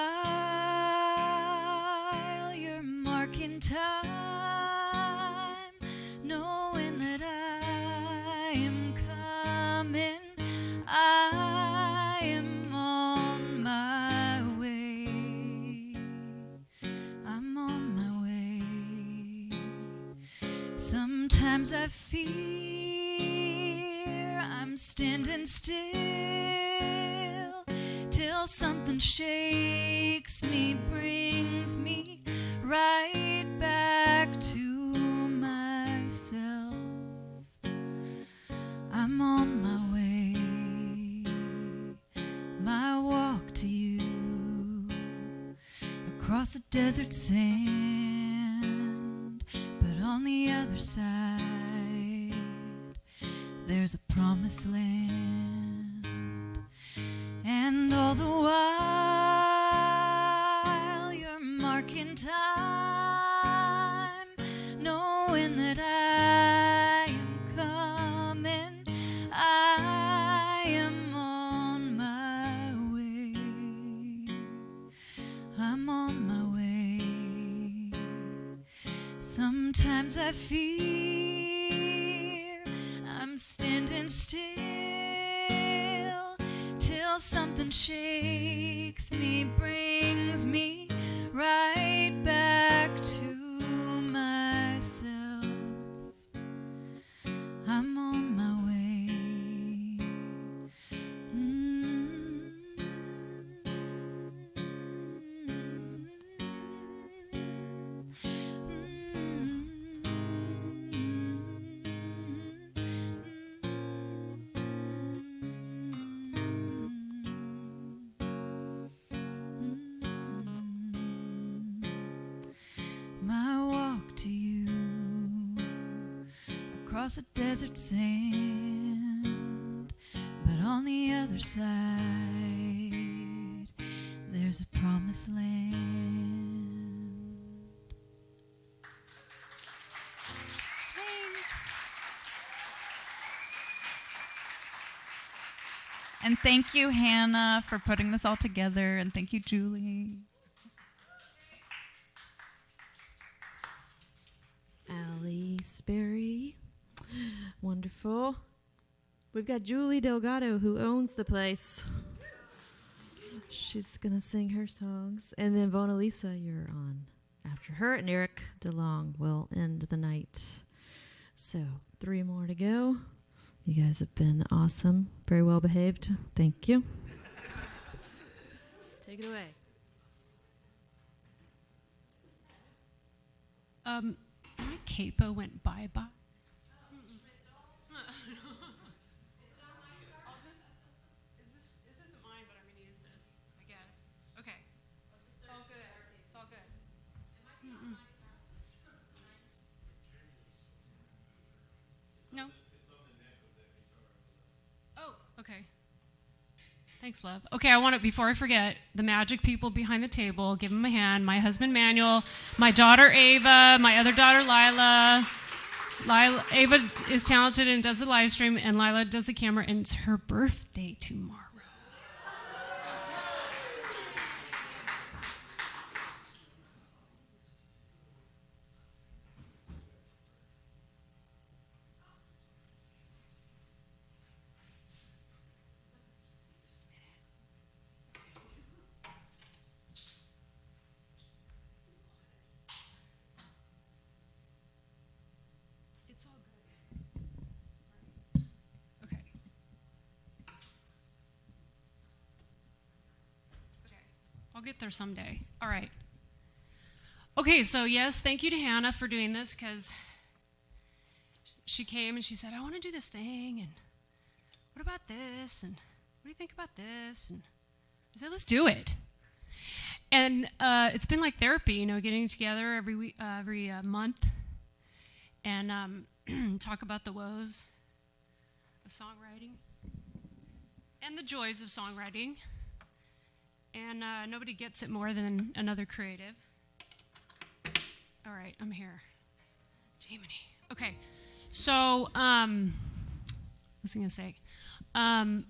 you're marking time, knowing that I am coming. I am on my way. I'm on my way. Sometimes I fear I'm standing still till something shakes me, brings me right back to myself. I'm on my way. My walk to you across the desert sand, but on the other side there's a promised land. And all the while you're marking time, knowing that I am coming. I am on my way. I'm on my way. Sometimes I fear I'm standing still till something shakes me, brings me right back to myself. I'm on my way. My walk to you across the desert sand, but on the other side there's a promised land. Thanks. And thank you, Hannah, for putting this all together. And thank you, Julie. Allie Sperry. Wonderful. We've got Julie Delgado, who owns the place. She's going to sing her songs. And then Vonalisa, you're on after her. And Eric DeLong will end the night. So 3 more to go. You guys have been awesome. Very well behaved. Thank you. Take it away. My capo went bye-bye. This isn't mine, but I'm going to use this, I guess. Okay. It's all good. It's all good. No. Oh, okay. Thanks, love. Okay, I want to, before I forget, the magic people behind the table, give them a hand. My husband, Manuel, my daughter, Ava, my other daughter, Lila. Ava is talented and does the live stream, and Lila does the camera, and it's her birthday tomorrow. I'll get there someday. All right. Okay, so yes, thank you to Hannah for doing this, because she came and she said, I want to do this thing, and what about this, and what do you think about this? And I said, let's do it. And it's been like therapy, you know, getting together every week, every month, and talk about the woes of songwriting and the joys of songwriting. And nobody gets it more than another creative. All right, I'm here. Jamie. Okay, so what was I going to say? I'm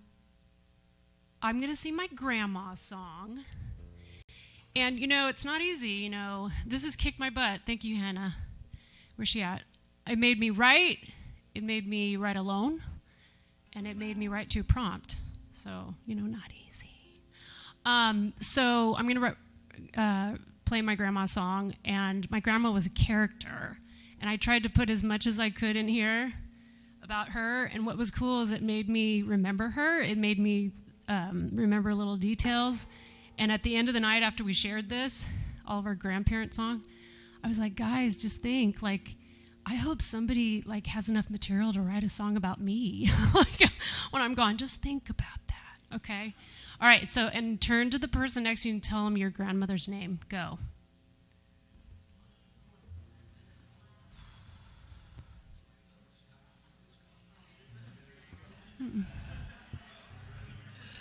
going to sing my grandma's song. And, you know, it's not easy, you know. This has kicked my butt. Thank you, Hannah. Where's she at? It made me write. It made me write alone. And it made me write to a prompt. So, you know, not easy. So I'm going to play my grandma's song, and my grandma was a character, and I tried to put as much as I could in here about her, and what was cool is it made me remember her. It made me remember little details, and at the end of the night after we shared this, all of our grandparent song, I was like, guys, just think, like, I hope somebody, like, has enough material to write a song about me. Like, when I'm gone, just think about that, okay? All right, so, and turn to the person next to you and tell them your grandmother's name. Go.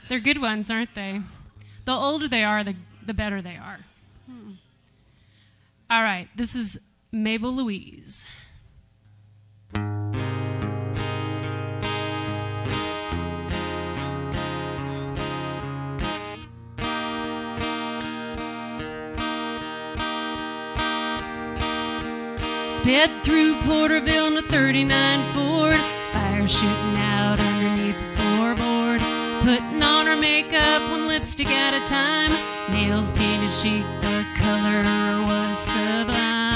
They're good ones, aren't they? The older they are, the better they are. All right, this is Mabel Louise. Sped through Porterville in a 39 Ford, fire shooting out underneath the floorboard, putting on her makeup one lipstick at a time, nails painted chic, the color was sublime.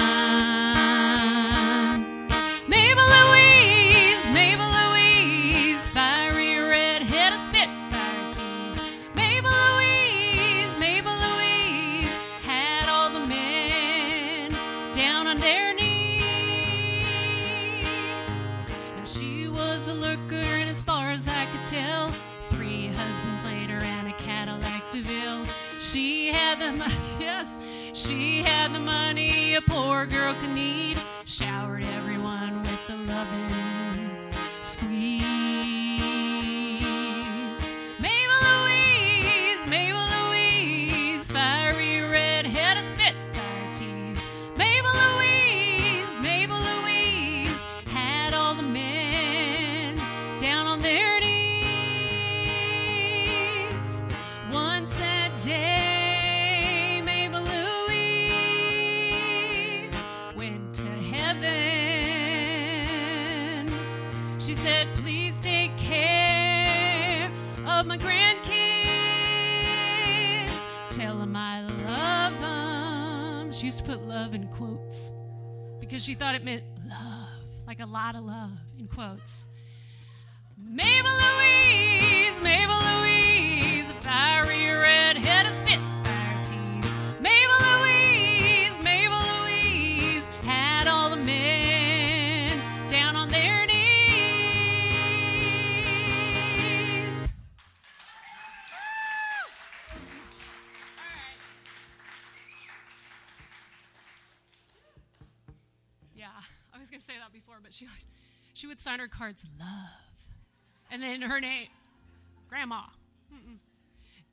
Mabel Louise, fiery red head of spitfire tease. Mabel Louise, had all the men down on their knees. She was a looker, and as far as I could tell, 3 husbands later and a Cadillac DeVille. She had the money a poor girl could need. Showered everyone with the loving squeeze. Mabel Louise, fiery red head of spitfire tease. Mabel Louise, had all the men down on their knees. Please take care of my grandkids. Tell them I love them. She used to put love in quotes because she thought it meant love, like a lot of love in quotes. Mabel Louise, a fiery red-headed spitfire tease. Mabel Louise had all the men down on their knees. Yeah, I was going to say that before, but she would sign her cards, love. And then her name, Grandma.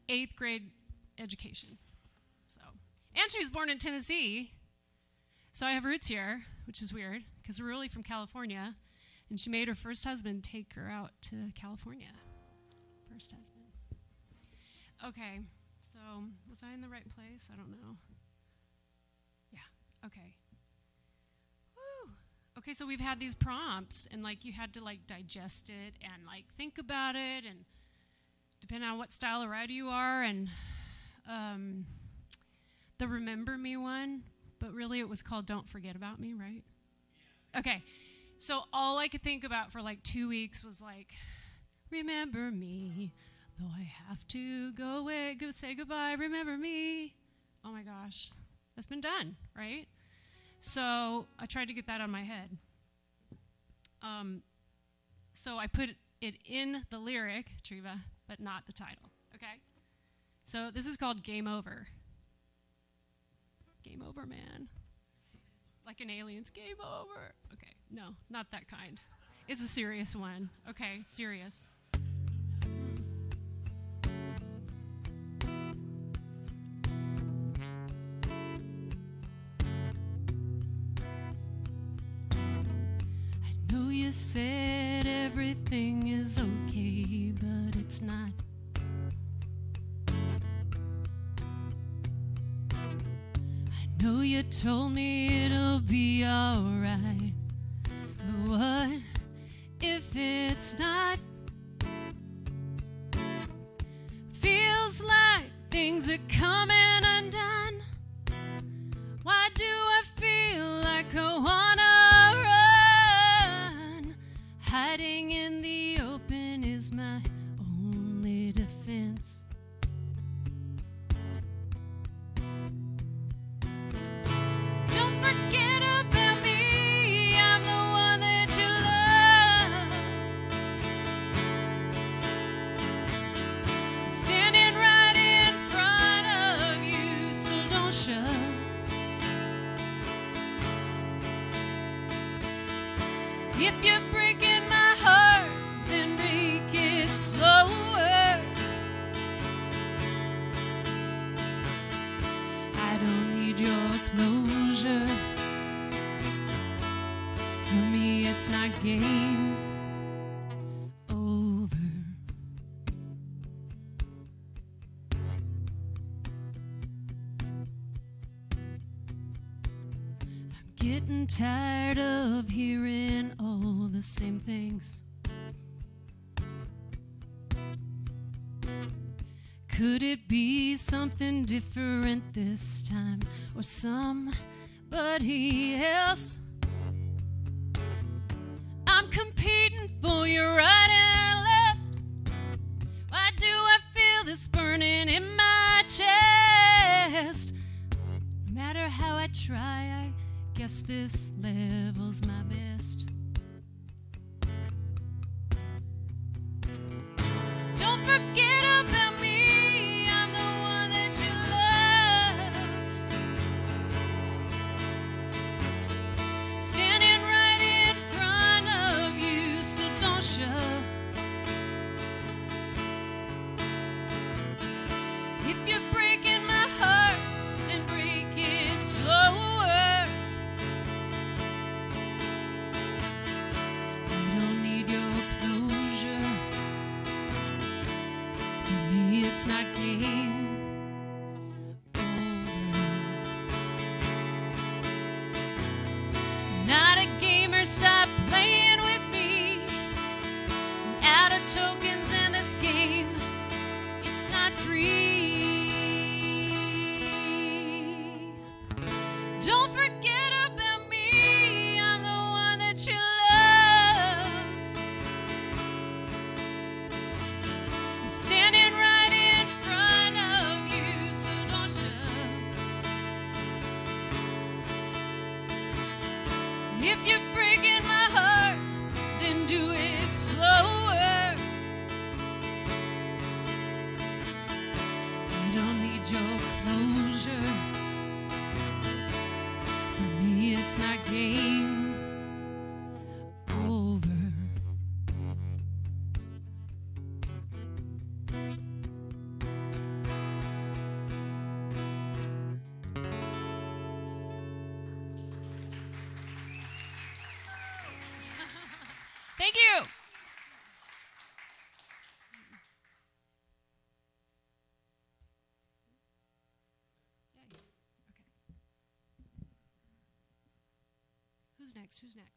8th grade education. So, and she was born in Tennessee. So I have roots here, which is weird, because we're really from California. And she made her first husband take her out to California. First husband. Okay, so was I in the right place? I don't know. Yeah, okay. Woo. Okay, so we've had these prompts, and like you had to like digest it and like think about it, and depending on what style of writer you are, and the Remember Me one, but really it was called Don't Forget About Me, right? Yeah. Okay, so all I could think about for like 2 weeks was like, remember me, though I have to go away, say goodbye, remember me. Oh my gosh, that's been done, right? So I tried to get that on my head. So I put it in the lyric, Treva, but not the title, okay? So this is called Game Over. Game over, man. Like an alien's game over. Okay, no, not that kind. It's a serious one. Okay, serious. I know you said everything is okay, but it's not. I know you told me it'll be alright, but what if it's not? Feels like things are coming undone. Why do I feel like I wanna run? Hiding in the open is my only defense. If you're breaking my heart, then break it slower. I don't need your closure. For me, it's not game over. I'm getting tired of hearing all the same things. Could it be something different this time, or somebody else? I'm competing for your right and left. Why do I feel this burning in my chest? No matter how I try, I guess this level's my best. Don't forget about me, I'm the one that you love. Standing right in front of you, so don't shove. If you're breaking my heart, then break it slower. I don't need your closure. Thank you. Who's next? Who's next?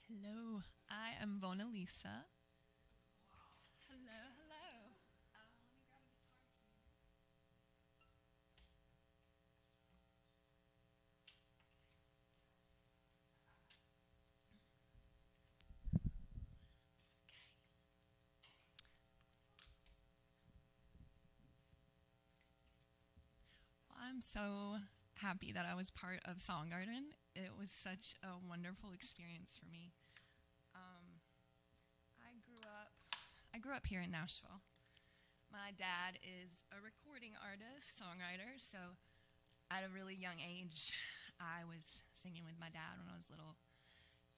Hello, I am Vonalisa. Hello, hello. Let me grab a guitar Well, I'm so happy that I was part of Songgarden. It was such a wonderful experience for me. I grew up here in Nashville. My dad is a recording artist, songwriter, so at a really young age, I was singing with my dad when I was little.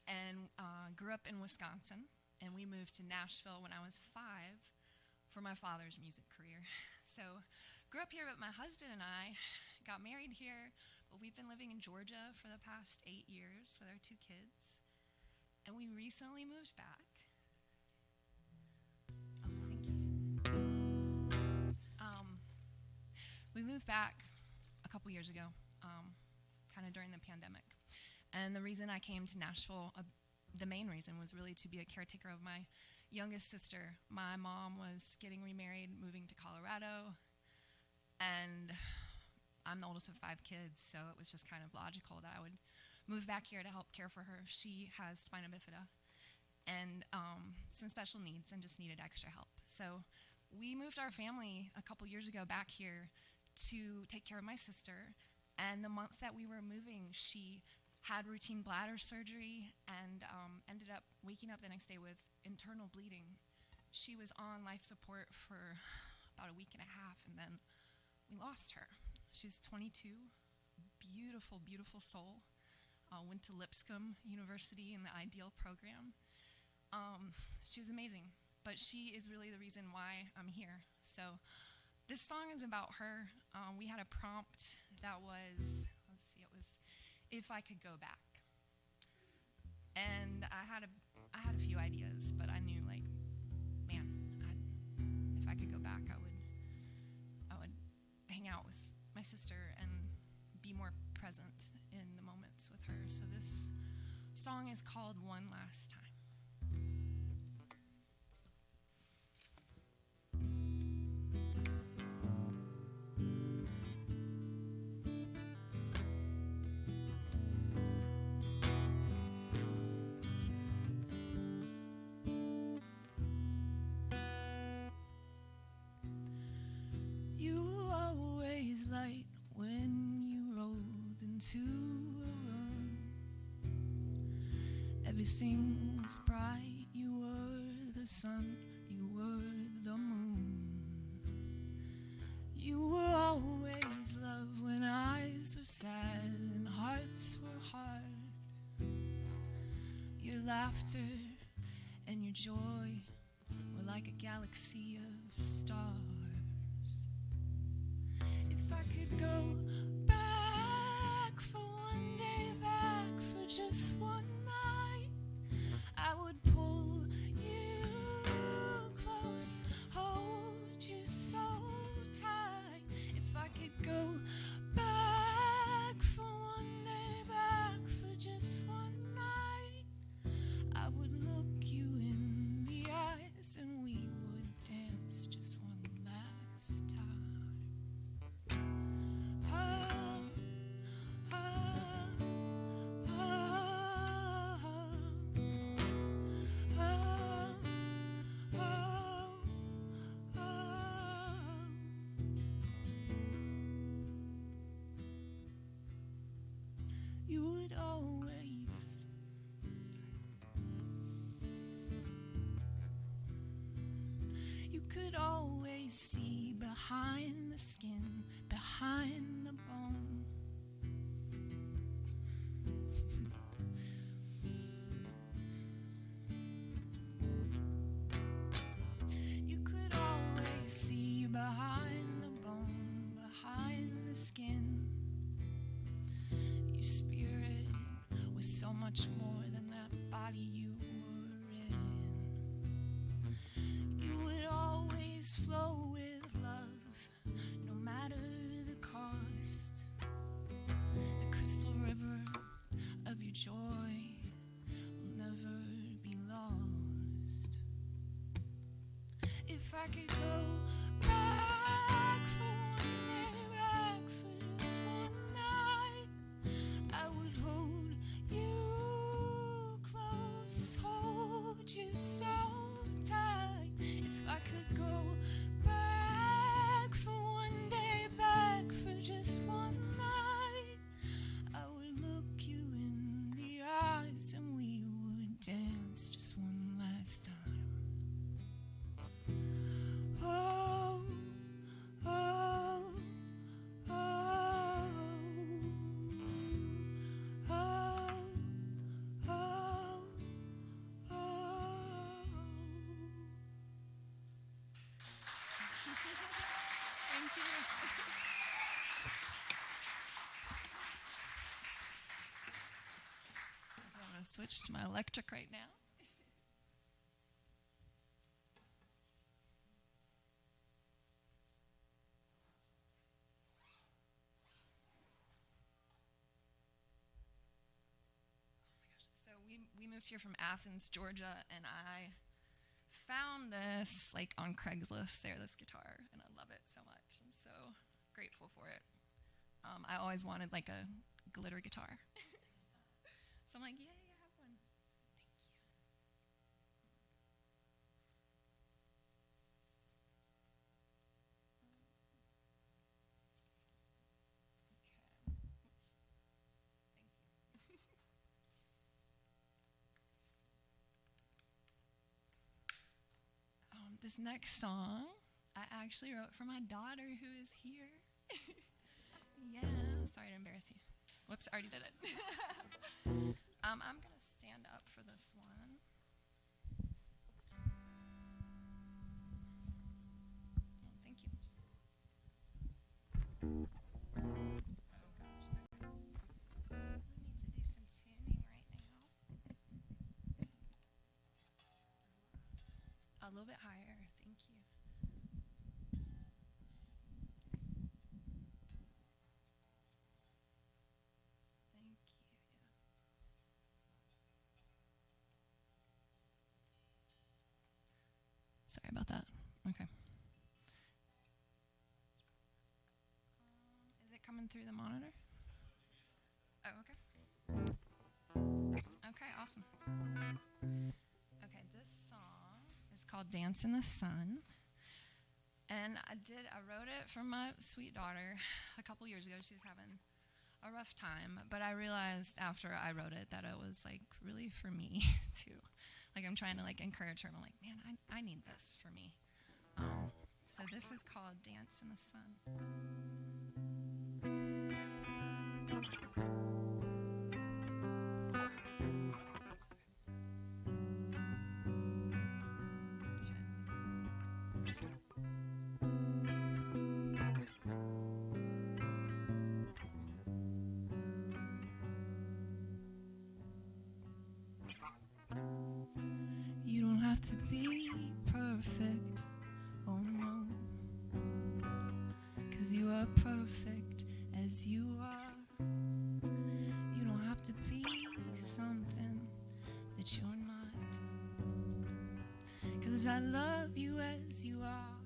And grew up in Wisconsin, and we moved to Nashville when I was 5 for my father's music career. So grew up here, but my husband and I got married here, but we've been living in Georgia for the past 8 years with our 2 kids. And we recently moved back. Oh, thank you. We moved back a couple years ago, kind of during the pandemic. And the reason I came to Nashville, the main reason was really to be a caretaker of my youngest sister. My mom was getting remarried, moving to Colorado, and I'm the oldest of 5 kids, so it was just kind of logical that I would move back here to help care for her. She has spina bifida and some special needs and just needed extra help. So we moved our family a couple years ago back here to take care of my sister, and the month that we were moving, she had routine bladder surgery and ended up waking up the next day with internal bleeding. She was on life support for about a week and a half, and then we lost her. She was 22, beautiful, beautiful soul. Went to Lipscomb University in the Ideal program. She was amazing, but she is really the reason why I'm here. So this song is about her. We had a prompt that was, let's see, it was, if I could go back. And I had a few ideas, but I knew, like, man, if I could go back, I would hang out with my sister and be more present in the moments with her. So this song is called One Last Time. When you rolled into a room, everything was bright. You were the sun, you were the moon. You were always love when eyes were sad and hearts were hard. Your laughter and your joy were like a galaxy of stars. If I could go back for one day, back for just one night, I would pull you close, hold you so tight. If I could go back for one day, back for just one night, I would look you in the eyes and we would dance just one last time. Oh, oh, oh. always see behind the skin, behind the bone. You could always see behind the bone, behind the skin. Your spirit was so much more than that body you were in. You would always flow with love, no matter the cost. The crystal river of your joy will never be lost. If I could go back for one day, back for just one night, I would hold you close, hold you so tight. If I could go back for one day, back for just one night, I would look you in the eyes and we would dance just one last time. Oh, oh, oh, oh, oh, oh. Thank you. I'm going to switch to my electric right now. So we moved here from Athens, Georgia, and I found this like on Craigslist there, this guitar, and I love it so much. I'm so grateful for it. I always wanted like a glitter guitar. So I'm like, yay, I have one. Thank you. Okay. Oops. Thank you. This next song I actually wrote for my daughter who is here. Yeah, sorry to embarrass you. Whoops, I already did it. I'm going to stand up for this one. Oh, thank you. Oh, gosh. We need to do some tuning right now. A little bit higher, thank you. Thank you, yeah. Sorry about that. Okay. Is it coming through the monitor? Oh, okay. Okay, awesome. Okay, this song is called Dance in the Sun. And I wrote it for my sweet daughter a couple years ago. She was having a rough time, but I realized after I wrote it that it was like really for me too. Like I'm trying to like encourage her. And I'm like, man, I need this for me. So this is called Dance in the Sun. You don't have to be perfect, oh no, 'cause you are perfect as you are. You don't have to be something that you're not, 'cause I love you as you are.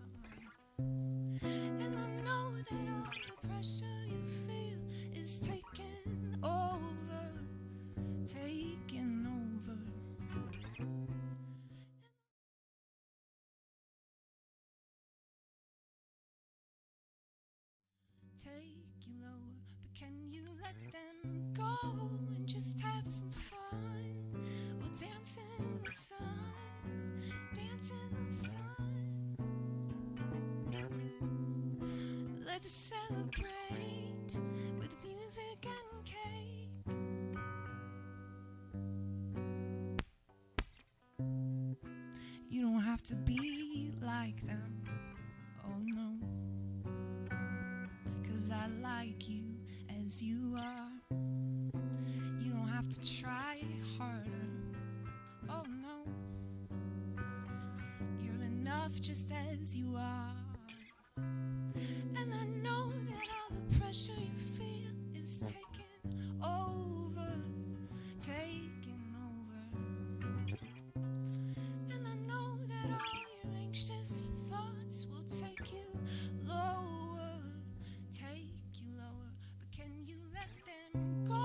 And I know that all the pressure you feel is taking over, taking over. Take you lower, but can you let them go and just have some fun? We'll dance in the sun, dance in the sun. to celebrate with music and cake. You don't have to be like them, oh no, 'cause I like you as you are. You don't have to try harder, oh no, you're enough just as you are. And I know that all the pressure you feel is taking over, taking over. And I know that all your anxious thoughts will take you lower, take you lower. But can you let them go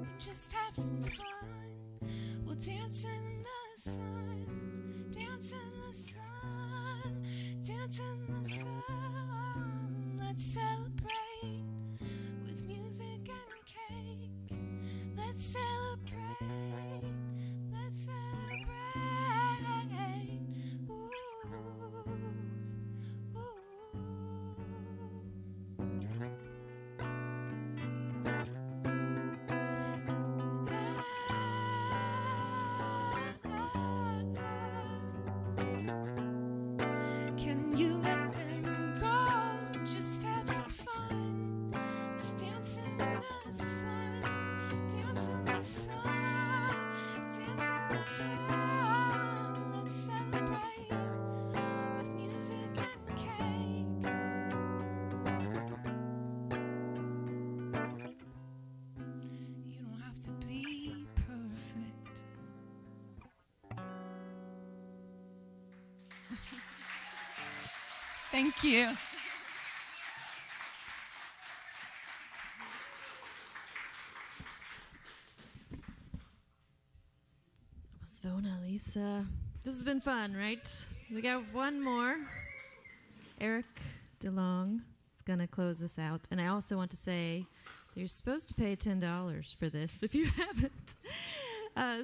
and just have some fun? We'll dance in the sun, dance in the sun, dance in the sun. Let's celebrate with music and cake. Let's celebrate, let's celebrate. Ooh, ooh. Can you let them go? Just have some fun. Let's dance in the sun, dance in the sun, dance in the sun. Let's celebrate with music and cake. You don't have to be perfect. Thank you. That was Vonalisa. This has been fun, right? We got one more. Eric DeLong is going to close us out. And I also want to say you're supposed to pay $10 for this if you haven't.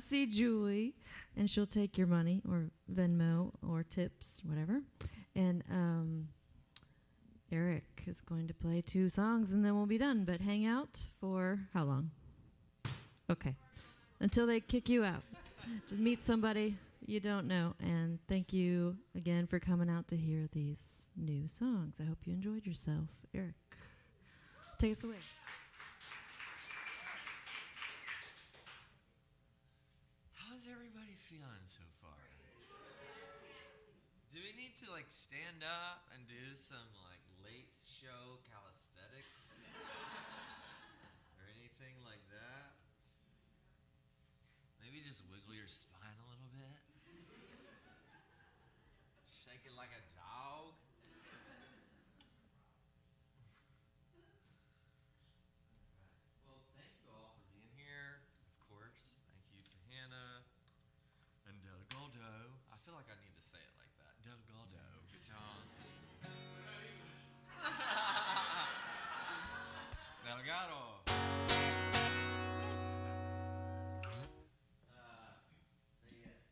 See Julie, and she'll take your money or Venmo or tips, whatever. And Eric is going to play 2 songs, and then we'll be done. But hang out for how long? Okay. Until they kick you out. Just meet somebody you don't know. And thank you again for coming out to hear these new songs. I hope you enjoyed yourself. Eric, take us away. How's everybody feeling so far? Do we need to like stand up and do some like late show calisthenics? Or anything like that? Maybe just wiggle your spine a little bit? Shake it like a dog? Well, thank you all for being here, of course. Thank you to Hannah and Delgado. I feel like I need to say it like that. Delgado, guitar. Delgado. But yes,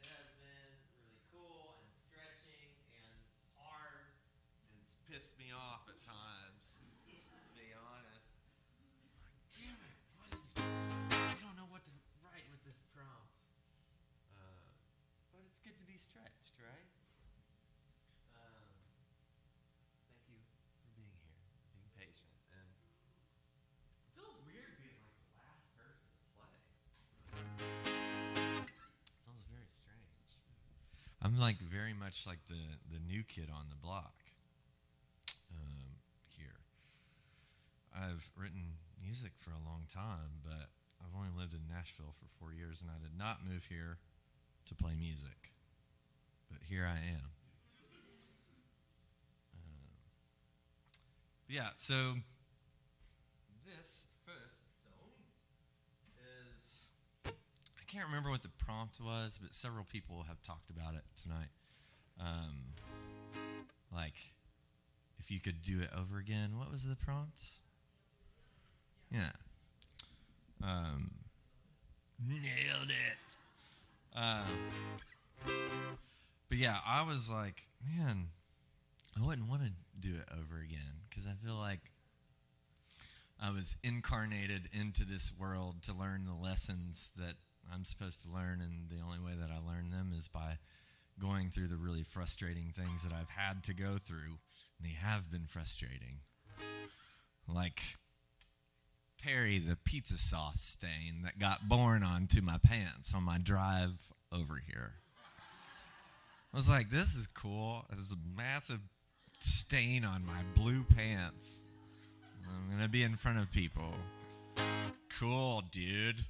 it has been really cool and stretching and hard, and it's pissed me off at times, to be honest. Like, damn it, I don't know what to write with this prompt. But it's good to be stretched, right? Thank you for being here, being patient, and it feels weird being like the last person to play. It feels very strange. I'm like very much like the new kid on the block here. I've written music for a long time, but I've only lived in Nashville for 4 years, and I did not move here to play music, but here I am. Yeah, so this first song is, I can't remember what the prompt was, but several people have talked about it tonight. Like, if you could do it over again, what was the prompt? Yeah. Nailed it. But yeah, I was like, man, I wouldn't want to do it over again because I feel like I was incarnated into this world to learn the lessons that I'm supposed to learn, and the only way that I learn them is by going through the really frustrating things that I've had to go through, and they have been frustrating. Like Perry, the pizza sauce stain that got born onto my pants on my drive over here. I was like, this is cool. There's a massive stain on my blue pants. I'm going to be in front of people. Cool, dude.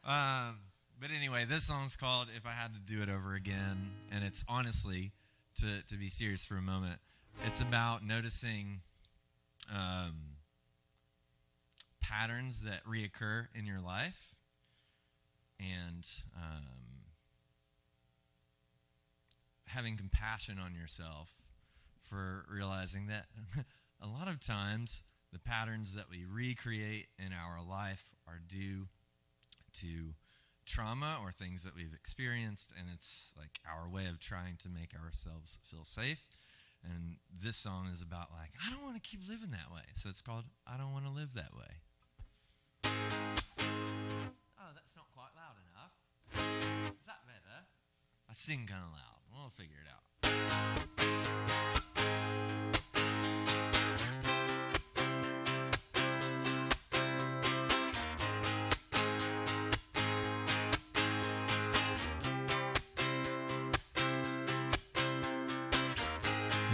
But anyway, this song's called If I Had to Do It Over Again. And it's honestly, to be serious for a moment, it's about noticing patterns that reoccur in your life and having compassion on yourself for realizing that a lot of times the patterns that we recreate in our life are due to trauma or things that we've experienced, and it's like our way of trying to make ourselves feel safe. And this song is about like, I don't want to keep living that way. So it's called I Don't Want to Live That Way. Oh, that's not quite loud enough. Is that better? I sing kind of loud. We'll figure it out.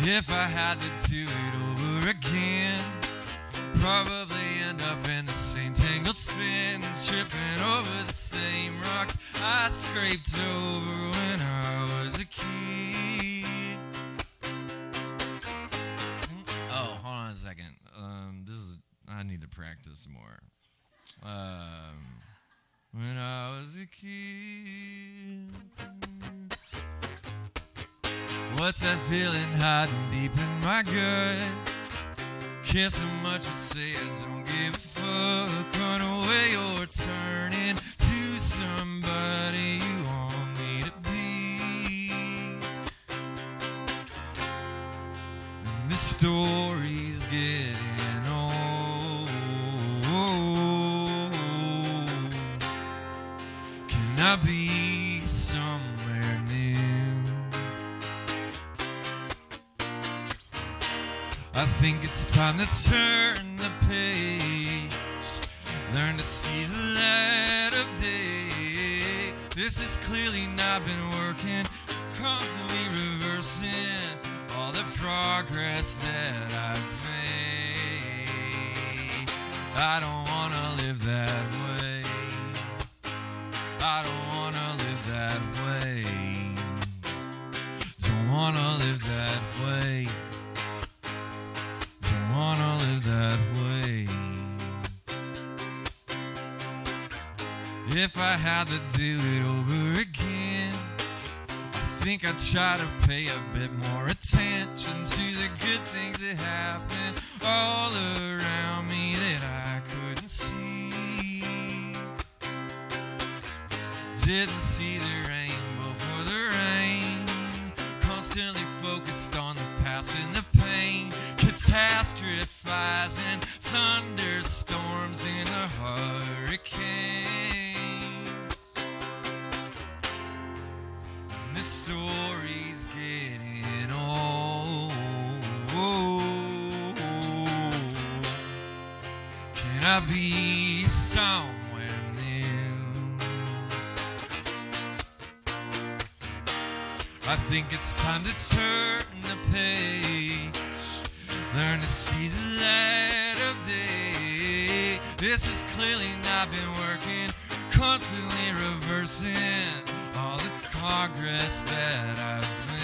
If I had to do it over again, probably end up in the same tangled spin, tripping over the same rocks I scraped over when I was a kid. Oh, hold on a second. I need to practice more. When I was a kid. What's that feeling hiding deep in my gut? Care so much for say I don't give a fuck. Run away or turn into somebody you want me to be. And this story's getting old. Can I be somewhere new? I think it's time to turn the page, learn to see the light of day. This has clearly not been working, constantly reversing all the progress that I've made. I don't want to live that way. I don't want to live that way. Don't want to live that way. Wanna live that way. If I had to do it over again, I think I'd try to pay a bit more attention to the good things that happen all around me that I couldn't see. Didn't see the rainbow for the rain, constantly focused on the past and the pain, catastrophizing thunderstorms in the hurricanes. And this story's getting old. Can I be somewhere new? I think it's time to turn the page, learn to see the light of day. This has clearly not been working, constantly reversing all the progress that I've made.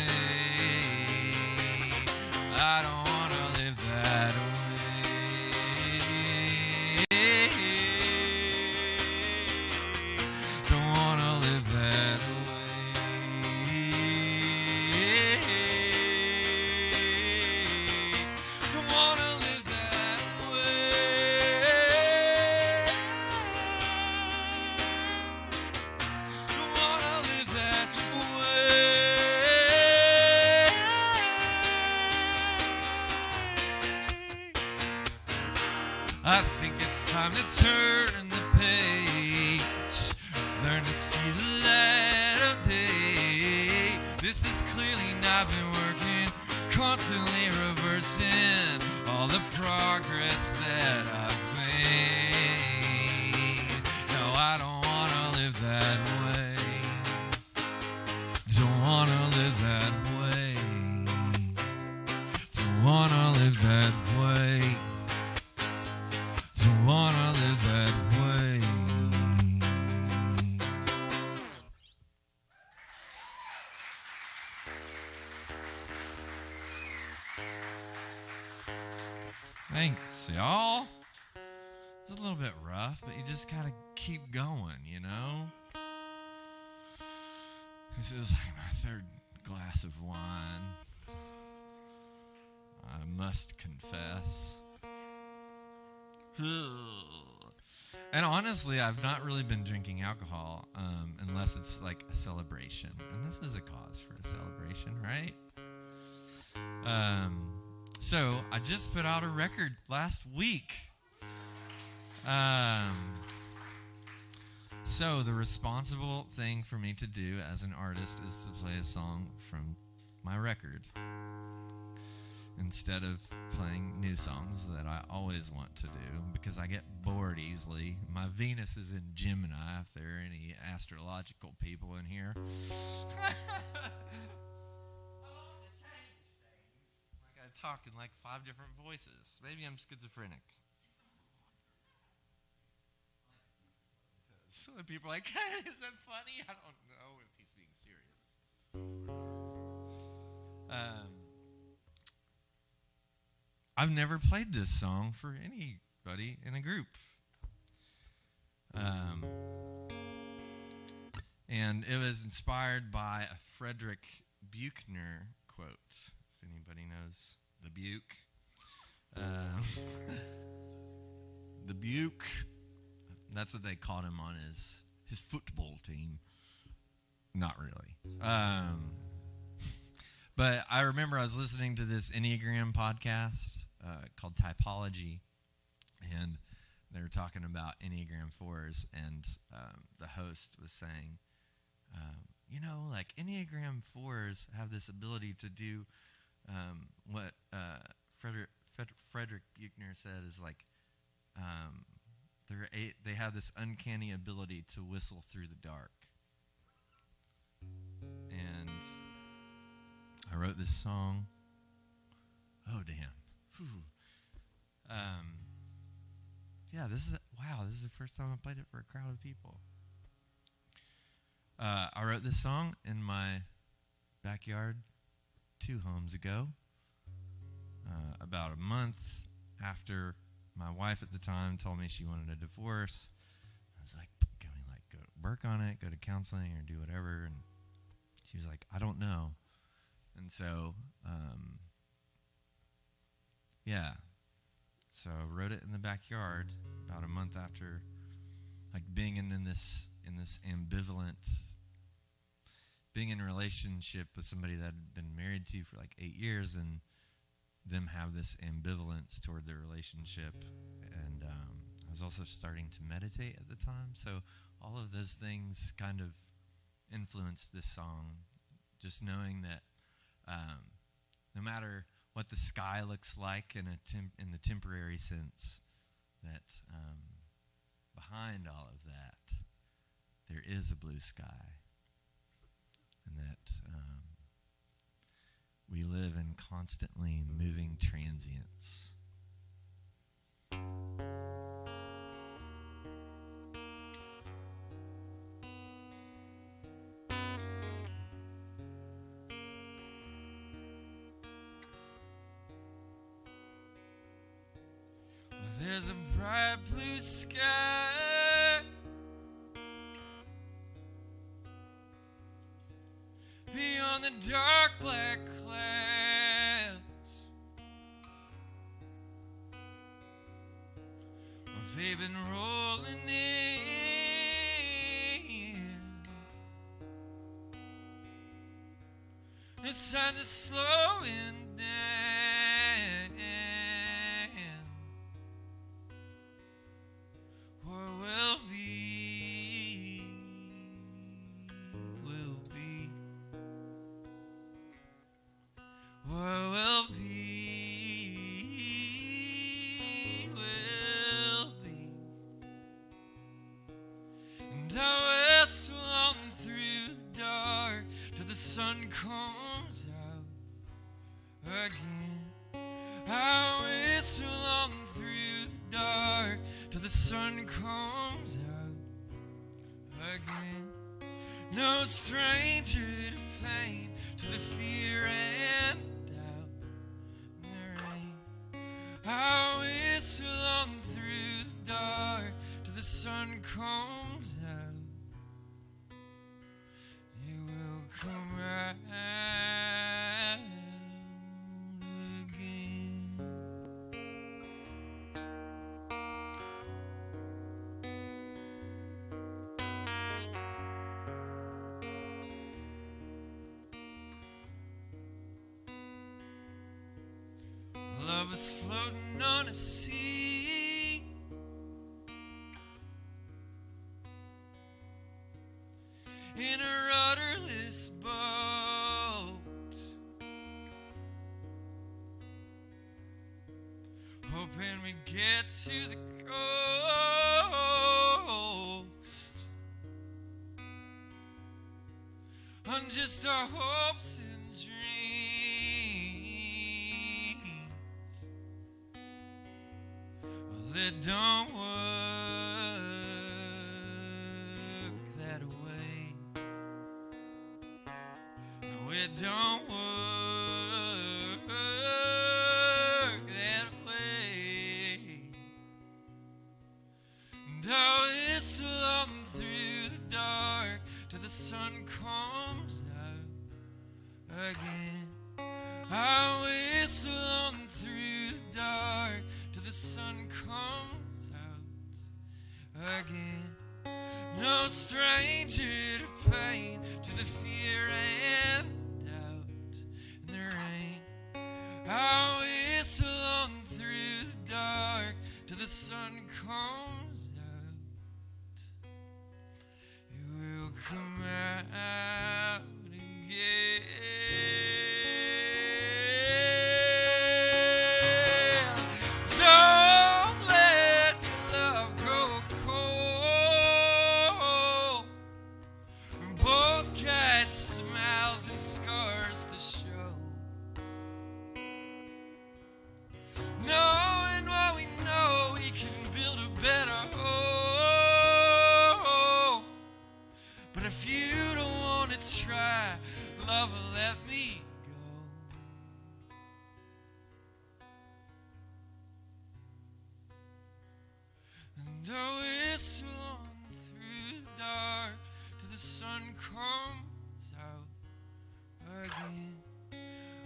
I don't want to live that way. Don't want to live that way. think it's time to turn the page, learn to see the light of day. This has clearly not been working, constantly reversing all the progress that I've made. No, I don't want to live that way. Don't want to live that way. Don't want to live that way. Don't want to live that way. Thanks, y'all. It's a little bit rough, but you just gotta keep going, you know? This is like my third glass of wine. I must confess. And honestly, I've not really been drinking alcohol unless it's like a celebration. And this is a cause for a celebration, right? So I just put out a record last week. So the responsible thing for me to do as an artist is to play a song from my record instead of playing new songs that I always want to do because I get bored easily. My Venus is in Gemini, if there are any astrological people in here. I talk in like 5 different voices. Maybe I'm schizophrenic. So people are like, hey, is that funny? I don't know if he's being serious. I've never played this song for anybody in a group. And it was inspired by a Frederick Buechner quote. If anybody knows the Buke. The Buke. That's what they called him on his football team. Not really. But I remember I was listening to this Enneagram podcast called Typology, and they were talking about Enneagram 4s, and the host was saying, like Enneagram 4s have this ability to do what Frederick Buechner said is like, they have this uncanny ability to whistle through the dark. And I wrote this song. Oh, damn. This is the first time I played it for a crowd of people. I wrote this song in my backyard 2 homes ago, about a month after my wife at the time told me she wanted a divorce. I was like, can we go to work on it, go to counseling or do whatever? And she was like, I don't know. And so, So I wrote it in the backyard about a month after being in this ambivalent, being in a relationship with somebody that had been married to for 8 years and them have this ambivalence toward their relationship. And I was also starting to meditate at the time. So all of those things kind of influenced this song. Just knowing that no matter what the sky looks like in the temporary sense, that behind all of that, there is a blue sky. And that we live in constantly moving transients. There's a bright blue sky beyond the dark black clouds. They've been rolling in. It's time to slow it down. comes out again. I whistle on through the dark till the sun comes out again. No stranger to pain, to the fear and doubt in the rain. I whistle on through the dark till the sun comes out. It will come out again. Love is floating on a sea, in a rudderless boat, hoping we'd get to the coast on just our hopes and dreams. Well, it don't work that way. No, it don't work that way. And I whistle on through the dark till the sun comes out again. I whistle on through the dark till the sun comes out again. No stranger to pain, to the fear and doubt in the rain. I whistle on through the dark till the sun comes out. It will come out again. Don't let your love grow cold. We both got smiles and scars to show. Knowing what we know, we can build a better home. But if you don't want to try, love will let me go. And I whistle on through the dark till the sun comes out again.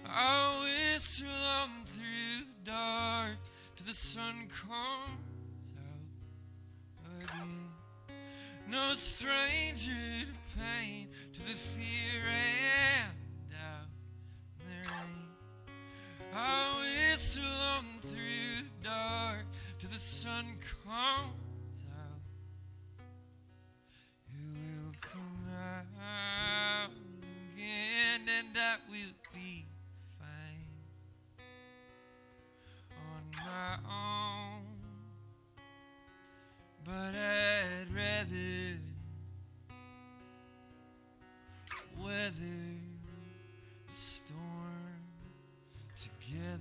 I whistle on through the dark till the sun comes out again. No stranger to pain, to the fear and doubt in the rain. I whistle on through the dark till the sun comes out. It will come out again, and that will be fine on my own. But I'd rather weather the storm together.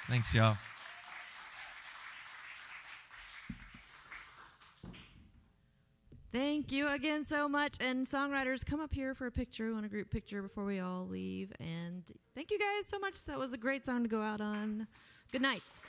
Thanks, y'all. Thank you again so much. And songwriters, come up here for a picture. We want a group picture before we all leave. And thank you guys so much. That was a great song to go out on. Good nights.